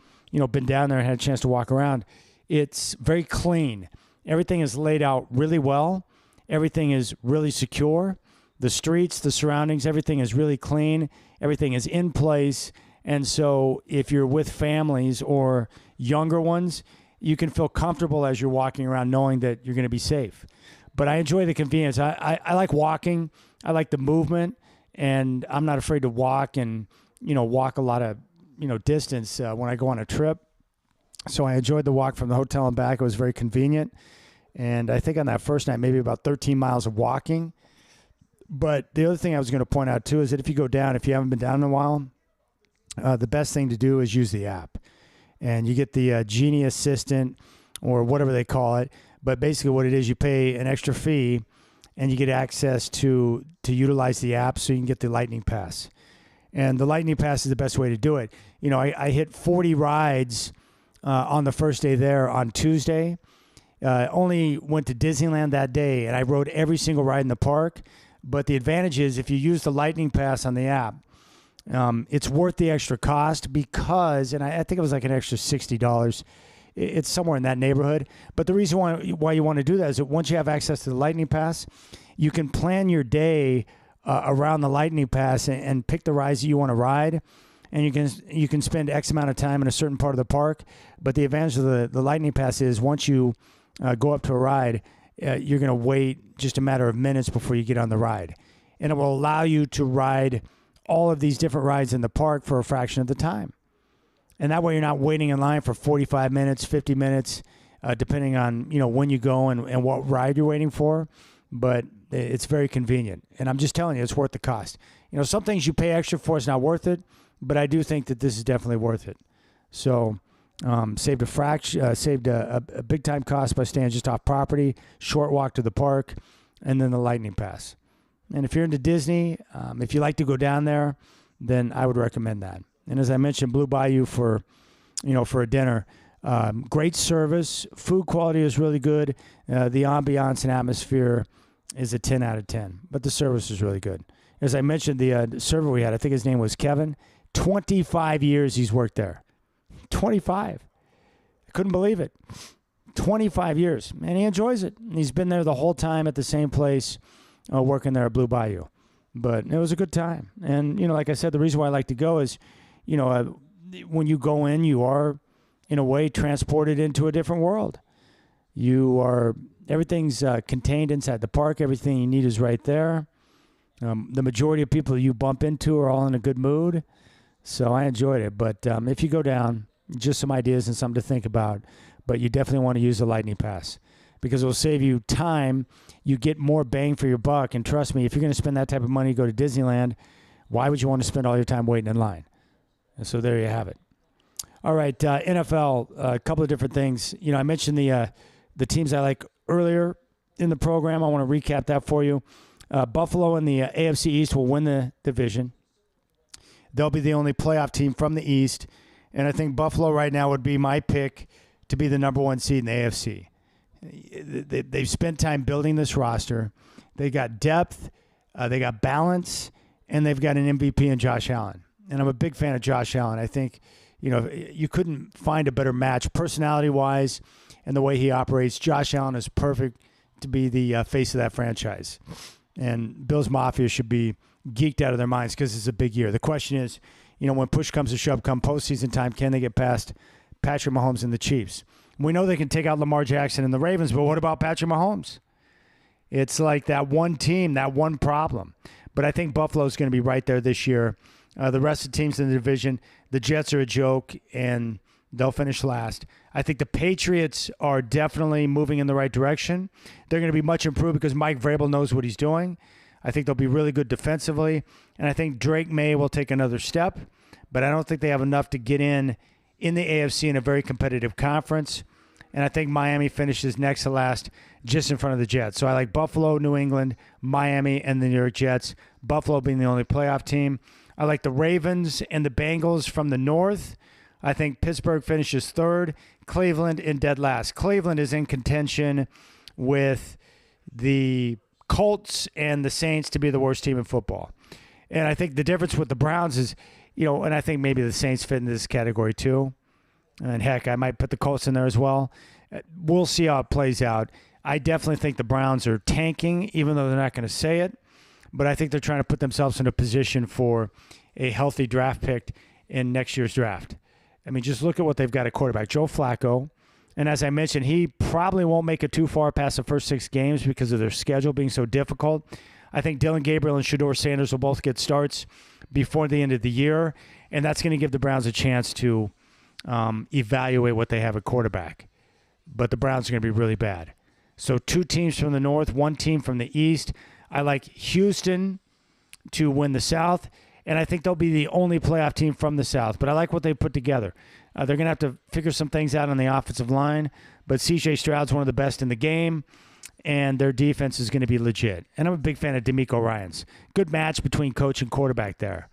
been down there and had a chance to walk around, it's very clean. Everything is laid out really well. Everything is really secure. The streets, the surroundings, everything is really clean. Everything is in place. And so if you're with families or younger ones, you can feel comfortable as you're walking around knowing that you're going to be safe. But I enjoy the convenience. I like walking. I like the movement. And I'm not afraid to walk and, walk a lot of, distance when I go on a trip. So I enjoyed the walk from the hotel and back. It was very convenient. And I think on that first night, maybe about 13 miles of walking. But the other thing I was going to point out, too, is that if you go down, if you haven't been down in a while, the best thing to do is use the app. And you get the Genie Assistant or whatever they call it. But basically what it is, you pay an extra fee and you get access to utilize the app so you can get the Lightning Pass. And the Lightning Pass is the best way to do it. I hit 40 rides on the first day there on Tuesday. Only went to Disneyland that day, and I rode every single ride in the park. But the advantage is if you use the Lightning Pass on the app, it's worth the extra cost because, and I think it was an extra $60. It's somewhere in that neighborhood. But the reason why you want to do that is that once you have access to the Lightning Pass, you can plan your day around the Lightning Pass and pick the rides that you want to ride. And you can spend X amount of time in a certain part of the park. But the advantage of the Lightning Pass is once you go up to a ride, you're going to wait just a matter of minutes before you get on the ride. And it will allow you to ride all of these different rides in the park for a fraction of the time. And that way you're not waiting in line for 45 minutes, 50 minutes, depending on, when you go and what ride you're waiting for. But it's very convenient. And I'm just telling you, it's worth the cost. Some things you pay extra for is not worth it, but I do think that this is definitely worth it. So saved a big time cost by staying just off property, short walk to the park, and then the Lightning Pass. And if you're into Disney, if you like to go down there, then I would recommend that. And as I mentioned, Blue Bayou for a dinner. Great service. Food quality is really good. The ambiance and atmosphere is a 10 out of 10. But the service is really good. As I mentioned, the server we had, I think his name was Kevin. 25 years he's worked there. 25. I couldn't believe it. 25 years. And he enjoys it. He's been there the whole time at the same place, working there at Blue Bayou. But it was a good time. And, like I said, the reason why I like to go is, when you go in, you are, in a way, transported into a different world. Everything's contained inside the park. Everything you need is right there. The majority of people you bump into are all in a good mood. So I enjoyed it. But if you go down, just some ideas and something to think about. But you definitely want to use the Lightning Pass because it will save you time. You get more bang for your buck. And trust me, if you're going to spend that type of money to go to Disneyland, why would you want to spend all your time waiting in line? And so there you have it. All right, NFL, a couple of different things. I mentioned the teams I like earlier in the program. I want to recap that for you. Buffalo in the AFC East will win the division. They'll be the only playoff team from the East. And I think Buffalo right now would be my pick to be the number one seed in the AFC. They've spent time building this roster. They got depth, they got balance, and they've got an MVP in Josh Allen. And I'm a big fan of Josh Allen. I think, you couldn't find a better match personality-wise and the way he operates. Josh Allen is perfect to be the face of that franchise. And Bills Mafia should be geeked out of their minds because it's a big year. The question is, when push comes to shove, come postseason time, can they get past Patrick Mahomes and the Chiefs? We know they can take out Lamar Jackson and the Ravens, but what about Patrick Mahomes? It's like that one team, that one problem. But I think Buffalo's going to be right there this year. The rest of the teams in the division, the Jets are a joke, and they'll finish last. I think the Patriots are definitely moving in the right direction. They're going to be much improved because Mike Vrabel knows what he's doing. I think they'll be really good defensively, and I think Drake May will take another step, but I don't think they have enough to get in the AFC in a very competitive conference, and I think Miami finishes next to last just in front of the Jets. So I like Buffalo, New England, Miami, and the New York Jets, Buffalo being the only playoff team. I like the Ravens and the Bengals from the North. I think Pittsburgh finishes third, Cleveland in dead last. Cleveland is in contention with the Colts and the Saints to be the worst team in football. And I think the difference with the Browns is, and I think maybe the Saints fit in this category too. And heck, I might put the Colts in there as well. We'll see how it plays out. I definitely think the Browns are tanking, even though they're not going to say it. But I think they're trying to put themselves in a position for a healthy draft pick in next year's draft. I mean, just look at what they've got at quarterback. Joe Flacco. And as I mentioned, he probably won't make it too far past the first 6 games because of their schedule being so difficult. I think Dylan Gabriel and Shedeur Sanders will both get starts before the end of the year, and that's going to give the Browns a chance to evaluate what they have at quarterback. But the Browns are going to be really bad. So 2 teams from the North, 1 team from the East. I like Houston to win the South, and I think they'll be the only playoff team from the South. But I like what they put together. They're going to have to figure some things out on the offensive line, but C.J. Stroud's one of the best in the game, and their defense is going to be legit. And I'm a big fan of DeMeco Ryans. Good match between coach and quarterback there.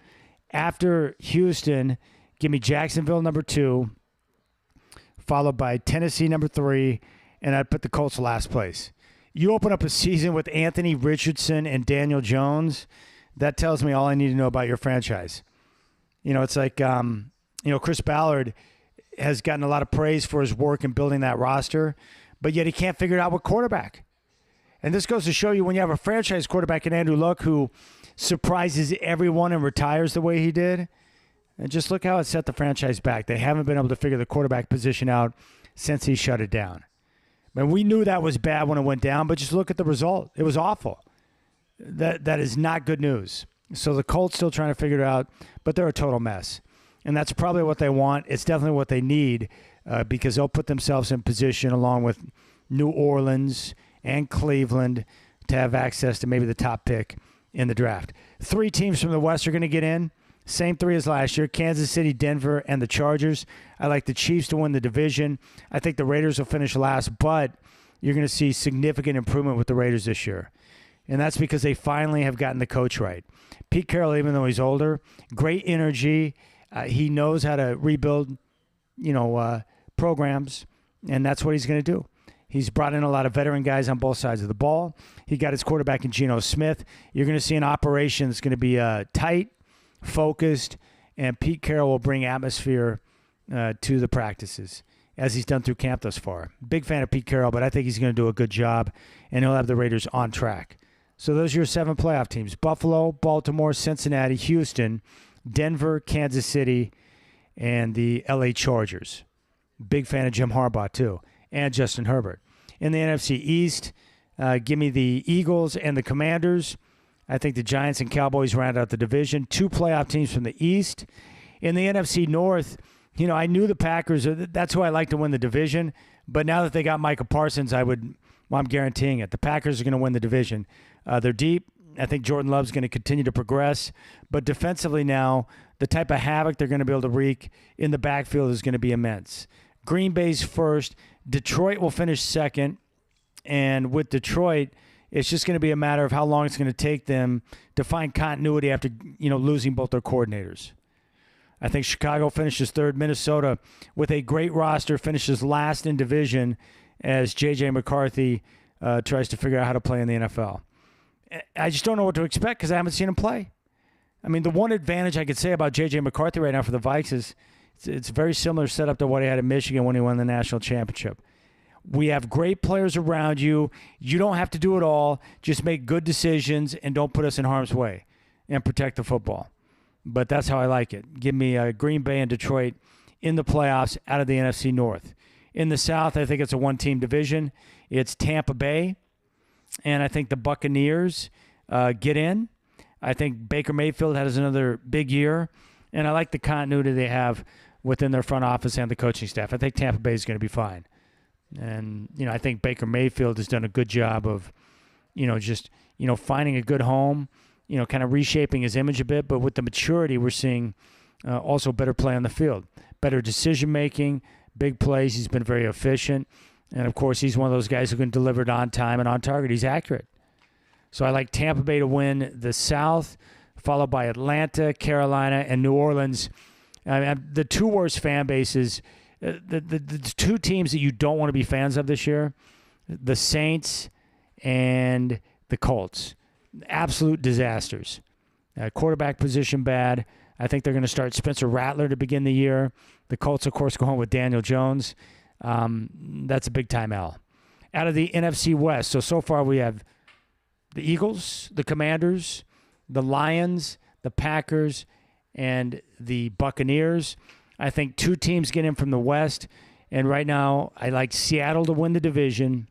After Houston, give me Jacksonville number 2, followed by Tennessee number 3, and I'd put the Colts last place. You open up a season with Anthony Richardson and Daniel Jones, that tells me all I need to know about your franchise. It's like, Chris Ballard has gotten a lot of praise for his work in building that roster, but yet he can't figure it out with quarterback. And this goes to show you when you have a franchise quarterback in Andrew Luck who surprises everyone and retires the way he did, and just look how it set the franchise back. They haven't been able to figure the quarterback position out since he shut it down. I mean, we knew that was bad when it went down, but just look at the result. It was awful. That is not good news. So the Colts still trying to figure it out, but they're a total mess. And that's probably what they want. It's definitely what they need because they'll put themselves in position along with New Orleans and Cleveland to have access to maybe the top pick in the draft. 3 teams from the West are going to get in. Same 3 as last year, Kansas City, Denver, and the Chargers. I like the Chiefs to win the division. I think the Raiders will finish last, but you're going to see significant improvement with the Raiders this year. And that's because they finally have gotten the coach right. Pete Carroll, even though he's older, great energy. He knows how to rebuild, programs, and that's what he's going to do. He's brought in a lot of veteran guys on both sides of the ball. He got his quarterback in Geno Smith. You're going to see an operation that's going to be tight, focused, and Pete Carroll will bring atmosphere to the practices as he's done through camp thus far. Big fan of Pete Carroll, but I think he's going to do a good job, and he'll have the Raiders on track. So those are your 7 playoff teams: Buffalo, Baltimore, Cincinnati, Houston, Denver, Kansas City, and the L.A. Chargers. Big fan of Jim Harbaugh, too, and Justin Herbert. In the NFC East, give me the Eagles and the Commanders. I think the Giants and Cowboys round out the division. 2 playoff teams from the East. In the NFC North, I knew the Packers, that's who I like to win the division. But now that they got Micah Parsons, I'm guaranteeing it. The Packers are going to win the division. They're deep. I think Jordan Love's going to continue to progress. But defensively now, the type of havoc they're going to be able to wreak in the backfield is going to be immense. Green Bay's first. Detroit will finish second. And with Detroit, it's just going to be a matter of how long it's going to take them to find continuity after, losing both their coordinators. I think Chicago finishes third. Minnesota, with a great roster, finishes last in division as J.J. McCarthy tries to figure out how to play in the NFL. I just don't know what to expect because I haven't seen him play. I mean, the one advantage I could say about J.J. McCarthy right now for the Vikes is it's very similar setup to what he had in Michigan when he won the national championship. We have great players around you. You don't have to do it all. Just make good decisions and don't put us in harm's way and protect the football. But that's how I like it. Give me Green Bay and Detroit in the playoffs out of the NFC North. In the South, I think it's a one-team division. It's Tampa Bay, and I think the Buccaneers get in. I think Baker Mayfield has another big year, and I like the continuity they have within their front office and the coaching staff. I think Tampa Bay is going to be fine. And, I think Baker Mayfield has done a good job of, finding a good home, kind of reshaping his image a bit. But with the maturity, we're seeing also better play on the field, better decision-making, big plays. He's been very efficient. And, of course, he's one of those guys who can deliver it on time and on target. He's accurate. So I like Tampa Bay to win the South, followed by Atlanta, Carolina, and New Orleans. The 2 worst fan bases, the 2 teams that you don't want to be fans of this year, the Saints and the Colts. Absolute disasters. Quarterback position bad. I think they're going to start Spencer Rattler to begin the year. The Colts, of course, go home with Daniel Jones. That's a big-time L. Out of the NFC West, so far we have the Eagles, the Commanders, the Lions, the Packers, and the Buccaneers. I think 2 teams get in from the West, and right now I like Seattle to win the division.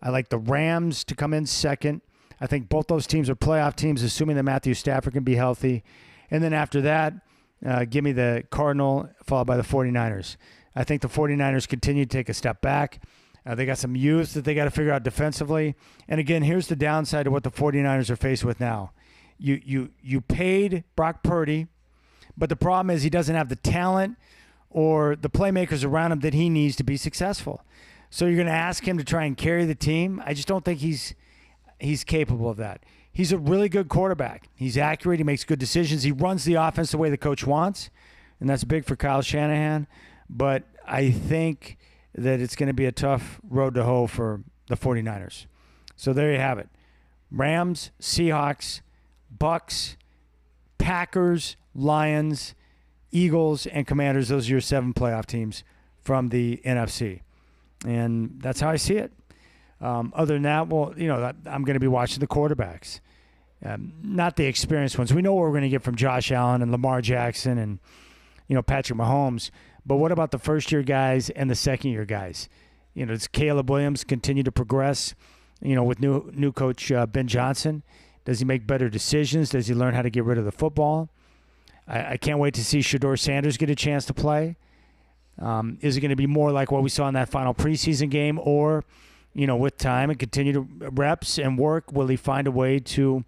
I like the Rams to come in second. I think both those teams are playoff teams, assuming that Matthew Stafford can be healthy. And then after that, give me the Cardinal, followed by the 49ers. I think the 49ers continue to take a step back. They got some youth that they got to figure out defensively. And again, here's the downside of what the 49ers are faced with now. You paid Brock Purdy, but the problem is he doesn't have the talent or the playmakers around him that he needs to be successful. So you're going to ask him to try and carry the team. I just don't think he's capable of that. He's a really good quarterback. He's accurate. He makes good decisions. He runs the offense the way the coach wants, and that's big for Kyle Shanahan. But I think that it's going to be a tough road to hoe for the 49ers. So there you have it. Rams, Seahawks, Bucks, Packers, Lions, Eagles, and Commanders. Those are your 7 playoff teams from the NFC. And that's how I see it. Other than that, I'm going to be watching the quarterbacks, not the experienced ones. We know what we're going to get from Josh Allen and Lamar Jackson and, Patrick Mahomes. But what about the first-year guys and the second-year guys? Does Caleb Williams continue to progress, with new coach Ben Johnson? Does he make better decisions? Does he learn how to get rid of the football? I can't wait to see Shedeur Sanders get a chance to play. Is it going to be more like what we saw in that final preseason game, or, with time and continue to reps and work, will he find a way to,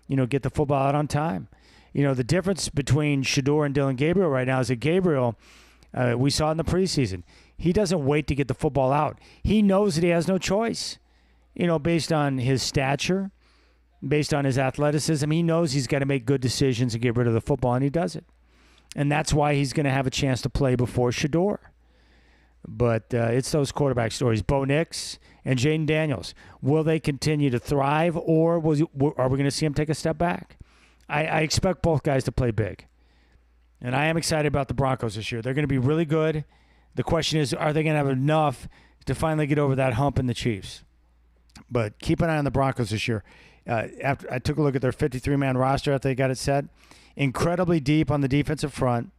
get the football out on time? The difference between Shedeur and Dylan Gabriel right now is that Gabriel, we saw in the preseason, he doesn't wait to get the football out. He knows that he has no choice, based on his stature, based on his athleticism. He knows he's got to make good decisions and get rid of the football, and he does it. And that's why he's going to have a chance to play before Shedeur. But it's those quarterback stories. Bo Nix and Jaden Daniels. Will they continue to thrive, or are we going to see them take a step back? I expect both guys to play big. And I am excited about the Broncos this year. They're going to be really good. The question is, are they going to have enough to finally get over that hump in the Chiefs? But keep an eye on the Broncos this year. After I took a look at their 53-man roster after they got it set, incredibly deep on the defensive front.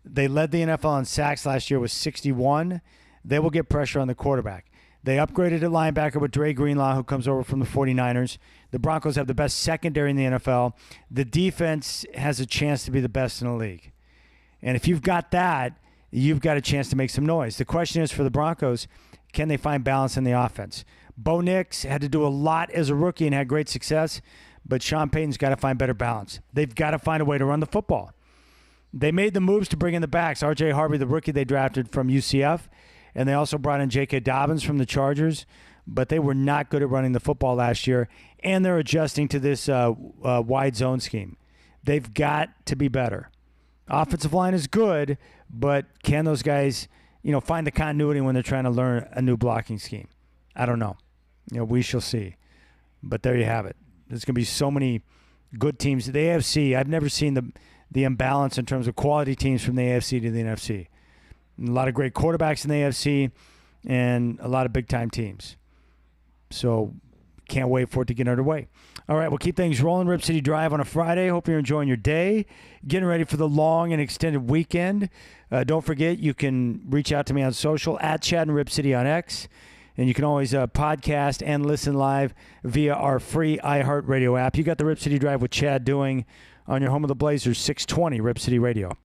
They led the NFL in sacks last year with 61. They will get pressure on the quarterback. They upgraded at linebacker with Dre Greenlaw, who comes over from the 49ers. The Broncos have the best secondary in the NFL. The defense has a chance to be the best in the league. And if you've got that, you've got a chance to make some noise. The question is for the Broncos, can they find balance in the offense? Bo Nix had to do a lot as a rookie and had great success, but Sean Payton's got to find better balance. They've got to find a way to run the football. They made the moves to bring in the backs. R.J. Harvey, the rookie they drafted from UCF, and they also brought in J.K. Dobbins from the Chargers, but they were not good at running the football last year, and they're adjusting to this wide zone scheme. They've got to be better. Offensive line is good, but can those guys, find the continuity when they're trying to learn a new blocking scheme? I don't know. We shall see. But there you have it. There's going to be so many good teams. The AFC, I've never seen the imbalance in terms of quality teams from the AFC to the NFC. A lot of great quarterbacks in the AFC and a lot of big-time teams. So can't wait for it to get underway. All right, we'll keep things rolling. Rip City Drive on a Friday. Hope you're enjoying your day, getting ready for the long and extended weekend. Don't forget, you can reach out to me on social, at Chad and Rip City on X. And you can always podcast and listen live via our free iHeartRadio app. You got the Rip City Drive with Chad doing on your home of the Blazers, 620 Rip City Radio.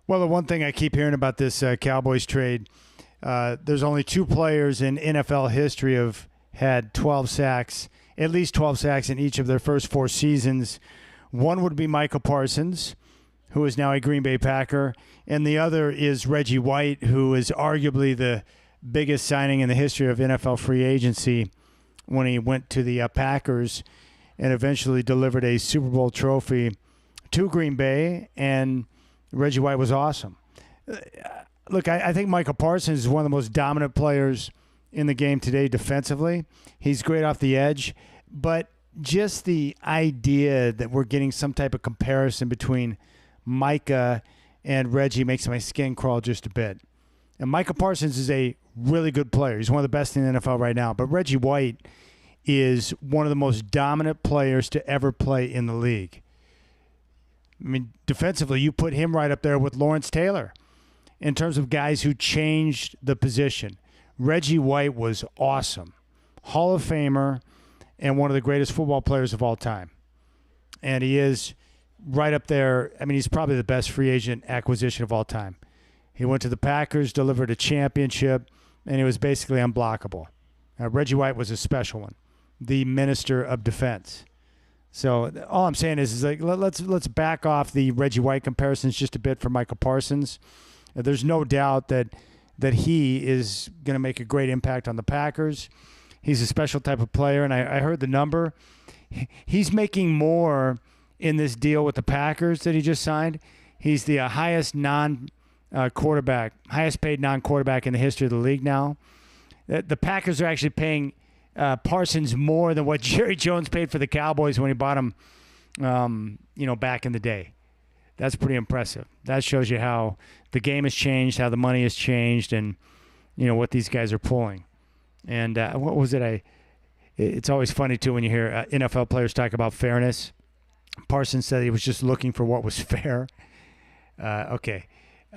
Well, the one thing I keep hearing about this Cowboys trade, there's only 2 players in NFL history have had 12 sacks, at least 12 sacks in each of their first 4 seasons. One would be Michael Parsons, who is now a Green Bay Packer, and the other is Reggie White, who is arguably the biggest signing in the history of NFL free agency when he went to the Packers and eventually delivered a Super Bowl trophy to Green Bay, and Reggie White was awesome. Look, I think Michael Parsons is one of the most dominant players in the game today defensively. He's great off the edge, but just the idea that we're getting some type of comparison between Micah and Reggie makes my skin crawl just a bit. And Michael Parsons is a really good player. He's one of the best in the NFL right now. But Reggie White is one of the most dominant players to ever play in the league. I mean, defensively, you put him right up there with Lawrence Taylor in terms of guys who changed the position. Reggie White was awesome. Hall of Famer and one of the greatest football players of all time. And he is right up there. I mean, he's probably the best free agent acquisition of all time. He went to the Packers, delivered a championship, and he was basically unblockable. Reggie White was a special one, the minister of defense. So all I'm saying is like let's back off the Reggie White comparisons just a bit for Michael Parsons. There's no doubt that he is going to make a great impact on the Packers. He's a special type of player, and I heard the number. He's making more in this deal with the Packers that he just signed. He's the highest paid non-quarterback in the history of the league now. The Packers are actually paying Parsons more than what Jerry Jones paid for the Cowboys when he bought him, back in the day. That's pretty impressive. That shows you how the game has changed, how the money has changed, and what these guys are pulling. And what was it? It's always funny too when you hear NFL players talk about fairness. Parsons said he was just looking for what was fair. Okay.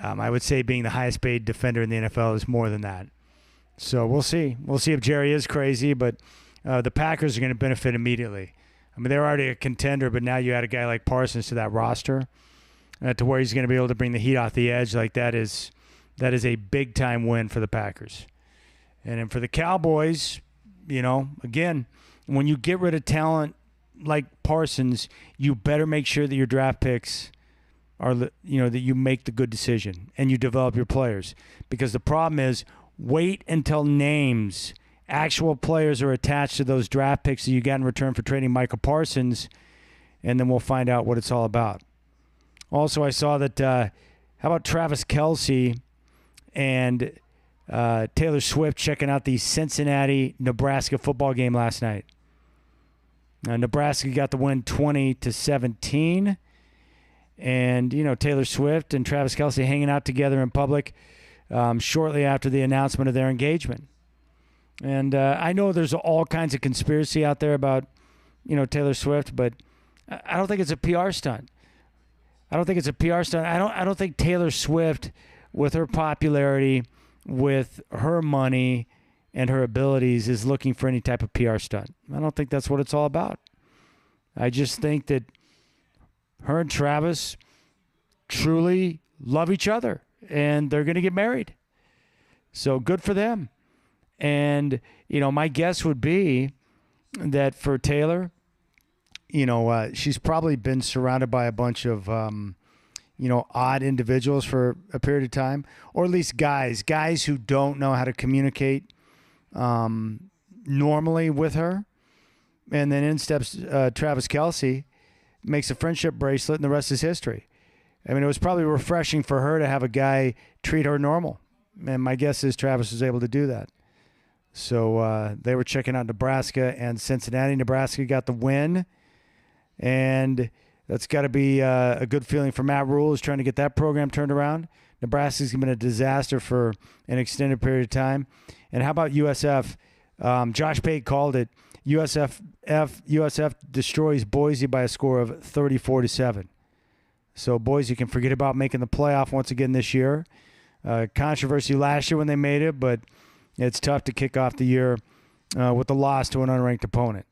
I would say being the highest paid defender in the NFL is more than that. So we'll see. We'll see if Jerry is crazy, but the Packers are going to benefit immediately. I mean, they're already a contender, but now you add a guy like Parsons to that roster to where he's going to be able to bring the heat off the edge. Like that is a big-time win for the Packers. And then for the Cowboys, again, when you get rid of talent like Parsons, you better make sure that your draft picks are, that you make the good decision and you develop your players. Because the problem is, wait until actual players are attached to those draft picks that you got in return for trading Michael Parsons, and then we'll find out what it's all about. Also, I saw that, how about Travis Kelce and Taylor Swift checking out the Cincinnati-Nebraska football game last night. Nebraska got the win 20-17. And, Taylor Swift and Travis Kelce hanging out together in public shortly after the announcement of their engagement. And I know there's all kinds of conspiracy out there about, Taylor Swift, but I don't think it's a PR stunt. I don't think Taylor Swift, with her popularity, with her money and her abilities, is looking for any type of PR stunt. I don't think that's what it's all about. I just think that her and Travis truly love each other, and they're going to get married. So good for them. And, my guess would be that for Taylor, she's probably been surrounded by a bunch of, odd individuals for a period of time, or at least guys who don't know how to communicate normally with her. And then in steps Travis Kelce, makes a friendship bracelet, and the rest is history. I mean, it was probably refreshing for her to have a guy treat her normal. And my guess is Travis was able to do that. So they were checking out Nebraska and Cincinnati. Nebraska got the win. And that's got to be a good feeling for Matt Rule, who's trying to get that program turned around. Nebraska's been a disaster for an extended period of time. And how about USF? Josh Pate called it. USF destroys Boise by a score of 34-7. So Boise can forget about making the playoff once again this year. Controversy last year when they made it, but it's tough to kick off the year with a loss to an unranked opponent.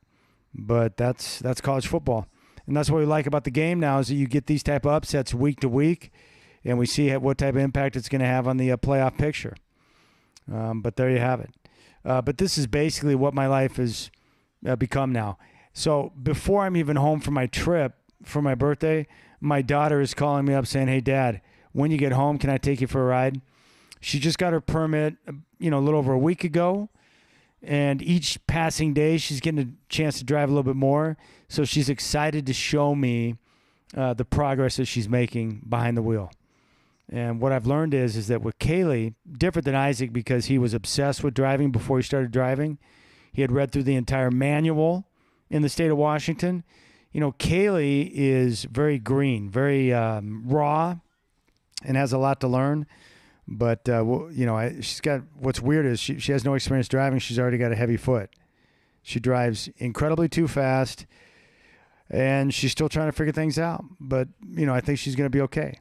But that's college football. And that's what we like about the game now, is that you get these type of upsets week to week. and we see what type of impact it's going to have on the playoff picture. But there you have it. But this is basically what my life has become now. So before I'm even home from my trip for my birthday, my daughter is calling me up saying, "Hey, Dad, when you get home, can I take you for a ride?" She just got her permit, a little over a week ago. And each passing day, she's getting a chance to drive a little bit more. So she's excited to show me the progress that she's making behind the wheel. And what I've learned is that with Kaylee, different than Isaac because he was obsessed with driving before he started driving. He had read through the entire manual in the state of Washington. Kaylee is very green, very raw, and has a lot to learn. But, she's got, what's weird is she has no experience driving. She's already got a heavy foot. She drives incredibly too fast, and she's still trying to figure things out. But, I think she's going to be okay.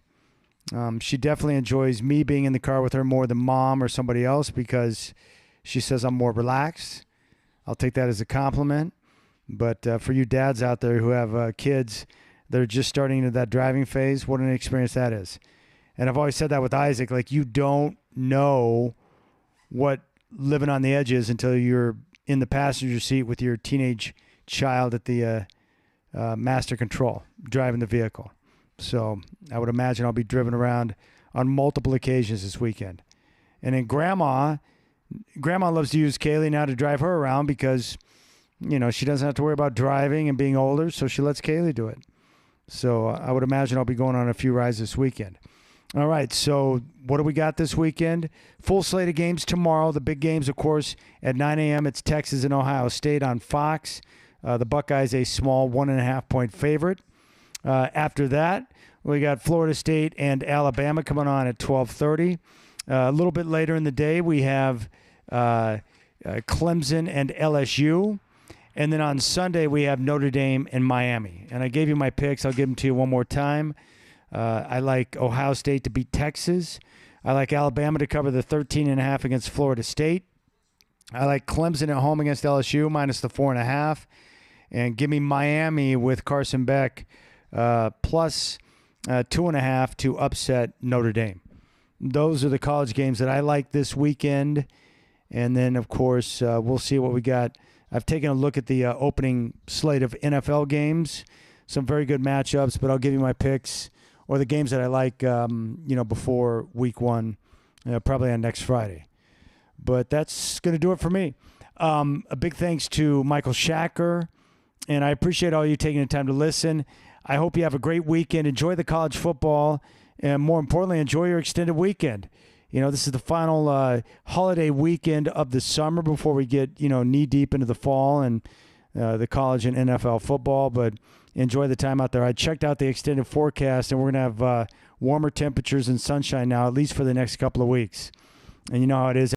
She definitely enjoys me being in the car with her more than Mom or somebody else because she says I'm more relaxed. I'll take that as a compliment. But for you dads out there who have kids that are just starting into that driving phase, what an experience that is. And I've always said that with Isaac, like you don't know what living on the edge is until you're in the passenger seat with your teenage child at the master control, driving the vehicle. So I would imagine I'll be driven around on multiple occasions this weekend. And then Grandma loves to use Kaylee now to drive her around because, she doesn't have to worry about driving and being older, so she lets Kaylee do it. So I would imagine I'll be going on a few rides this weekend. All right, so what do we got this weekend? Full slate of games tomorrow. The big games, of course, at 9 a.m. It's Texas and Ohio State on Fox. The Buckeyes a small 1.5-point favorite. After that, we got Florida State and Alabama coming on at 12:30. A little bit later in the day, we have Clemson and LSU. And then on Sunday, we have Notre Dame and Miami. And I gave you my picks. I'll give them to you one more time. I like Ohio State to beat Texas. I like Alabama to cover the 13.5 against Florida State. I like Clemson at home against LSU minus the 4.5. And give me Miami with Carson Beck plus 2.5 to upset Notre Dame. Those are the college games that I like this weekend. And then, of course, we'll see what we got. I've taken a look at the opening slate of NFL games. Some very good matchups, but I'll give you my picks or the games that I like, before week one, probably on next Friday. But that's going to do it for me. A big thanks to Michael Shacker, and I appreciate all you taking the time to listen. I hope you have a great weekend. Enjoy the college football, and more importantly, enjoy your extended weekend. This is the final holiday weekend of the summer before we get, knee-deep into the fall and the college and NFL football. But enjoy the time out there. I checked out the extended forecast, and we're going to have warmer temperatures and sunshine now, at least for the next couple of weeks. And you know how it is.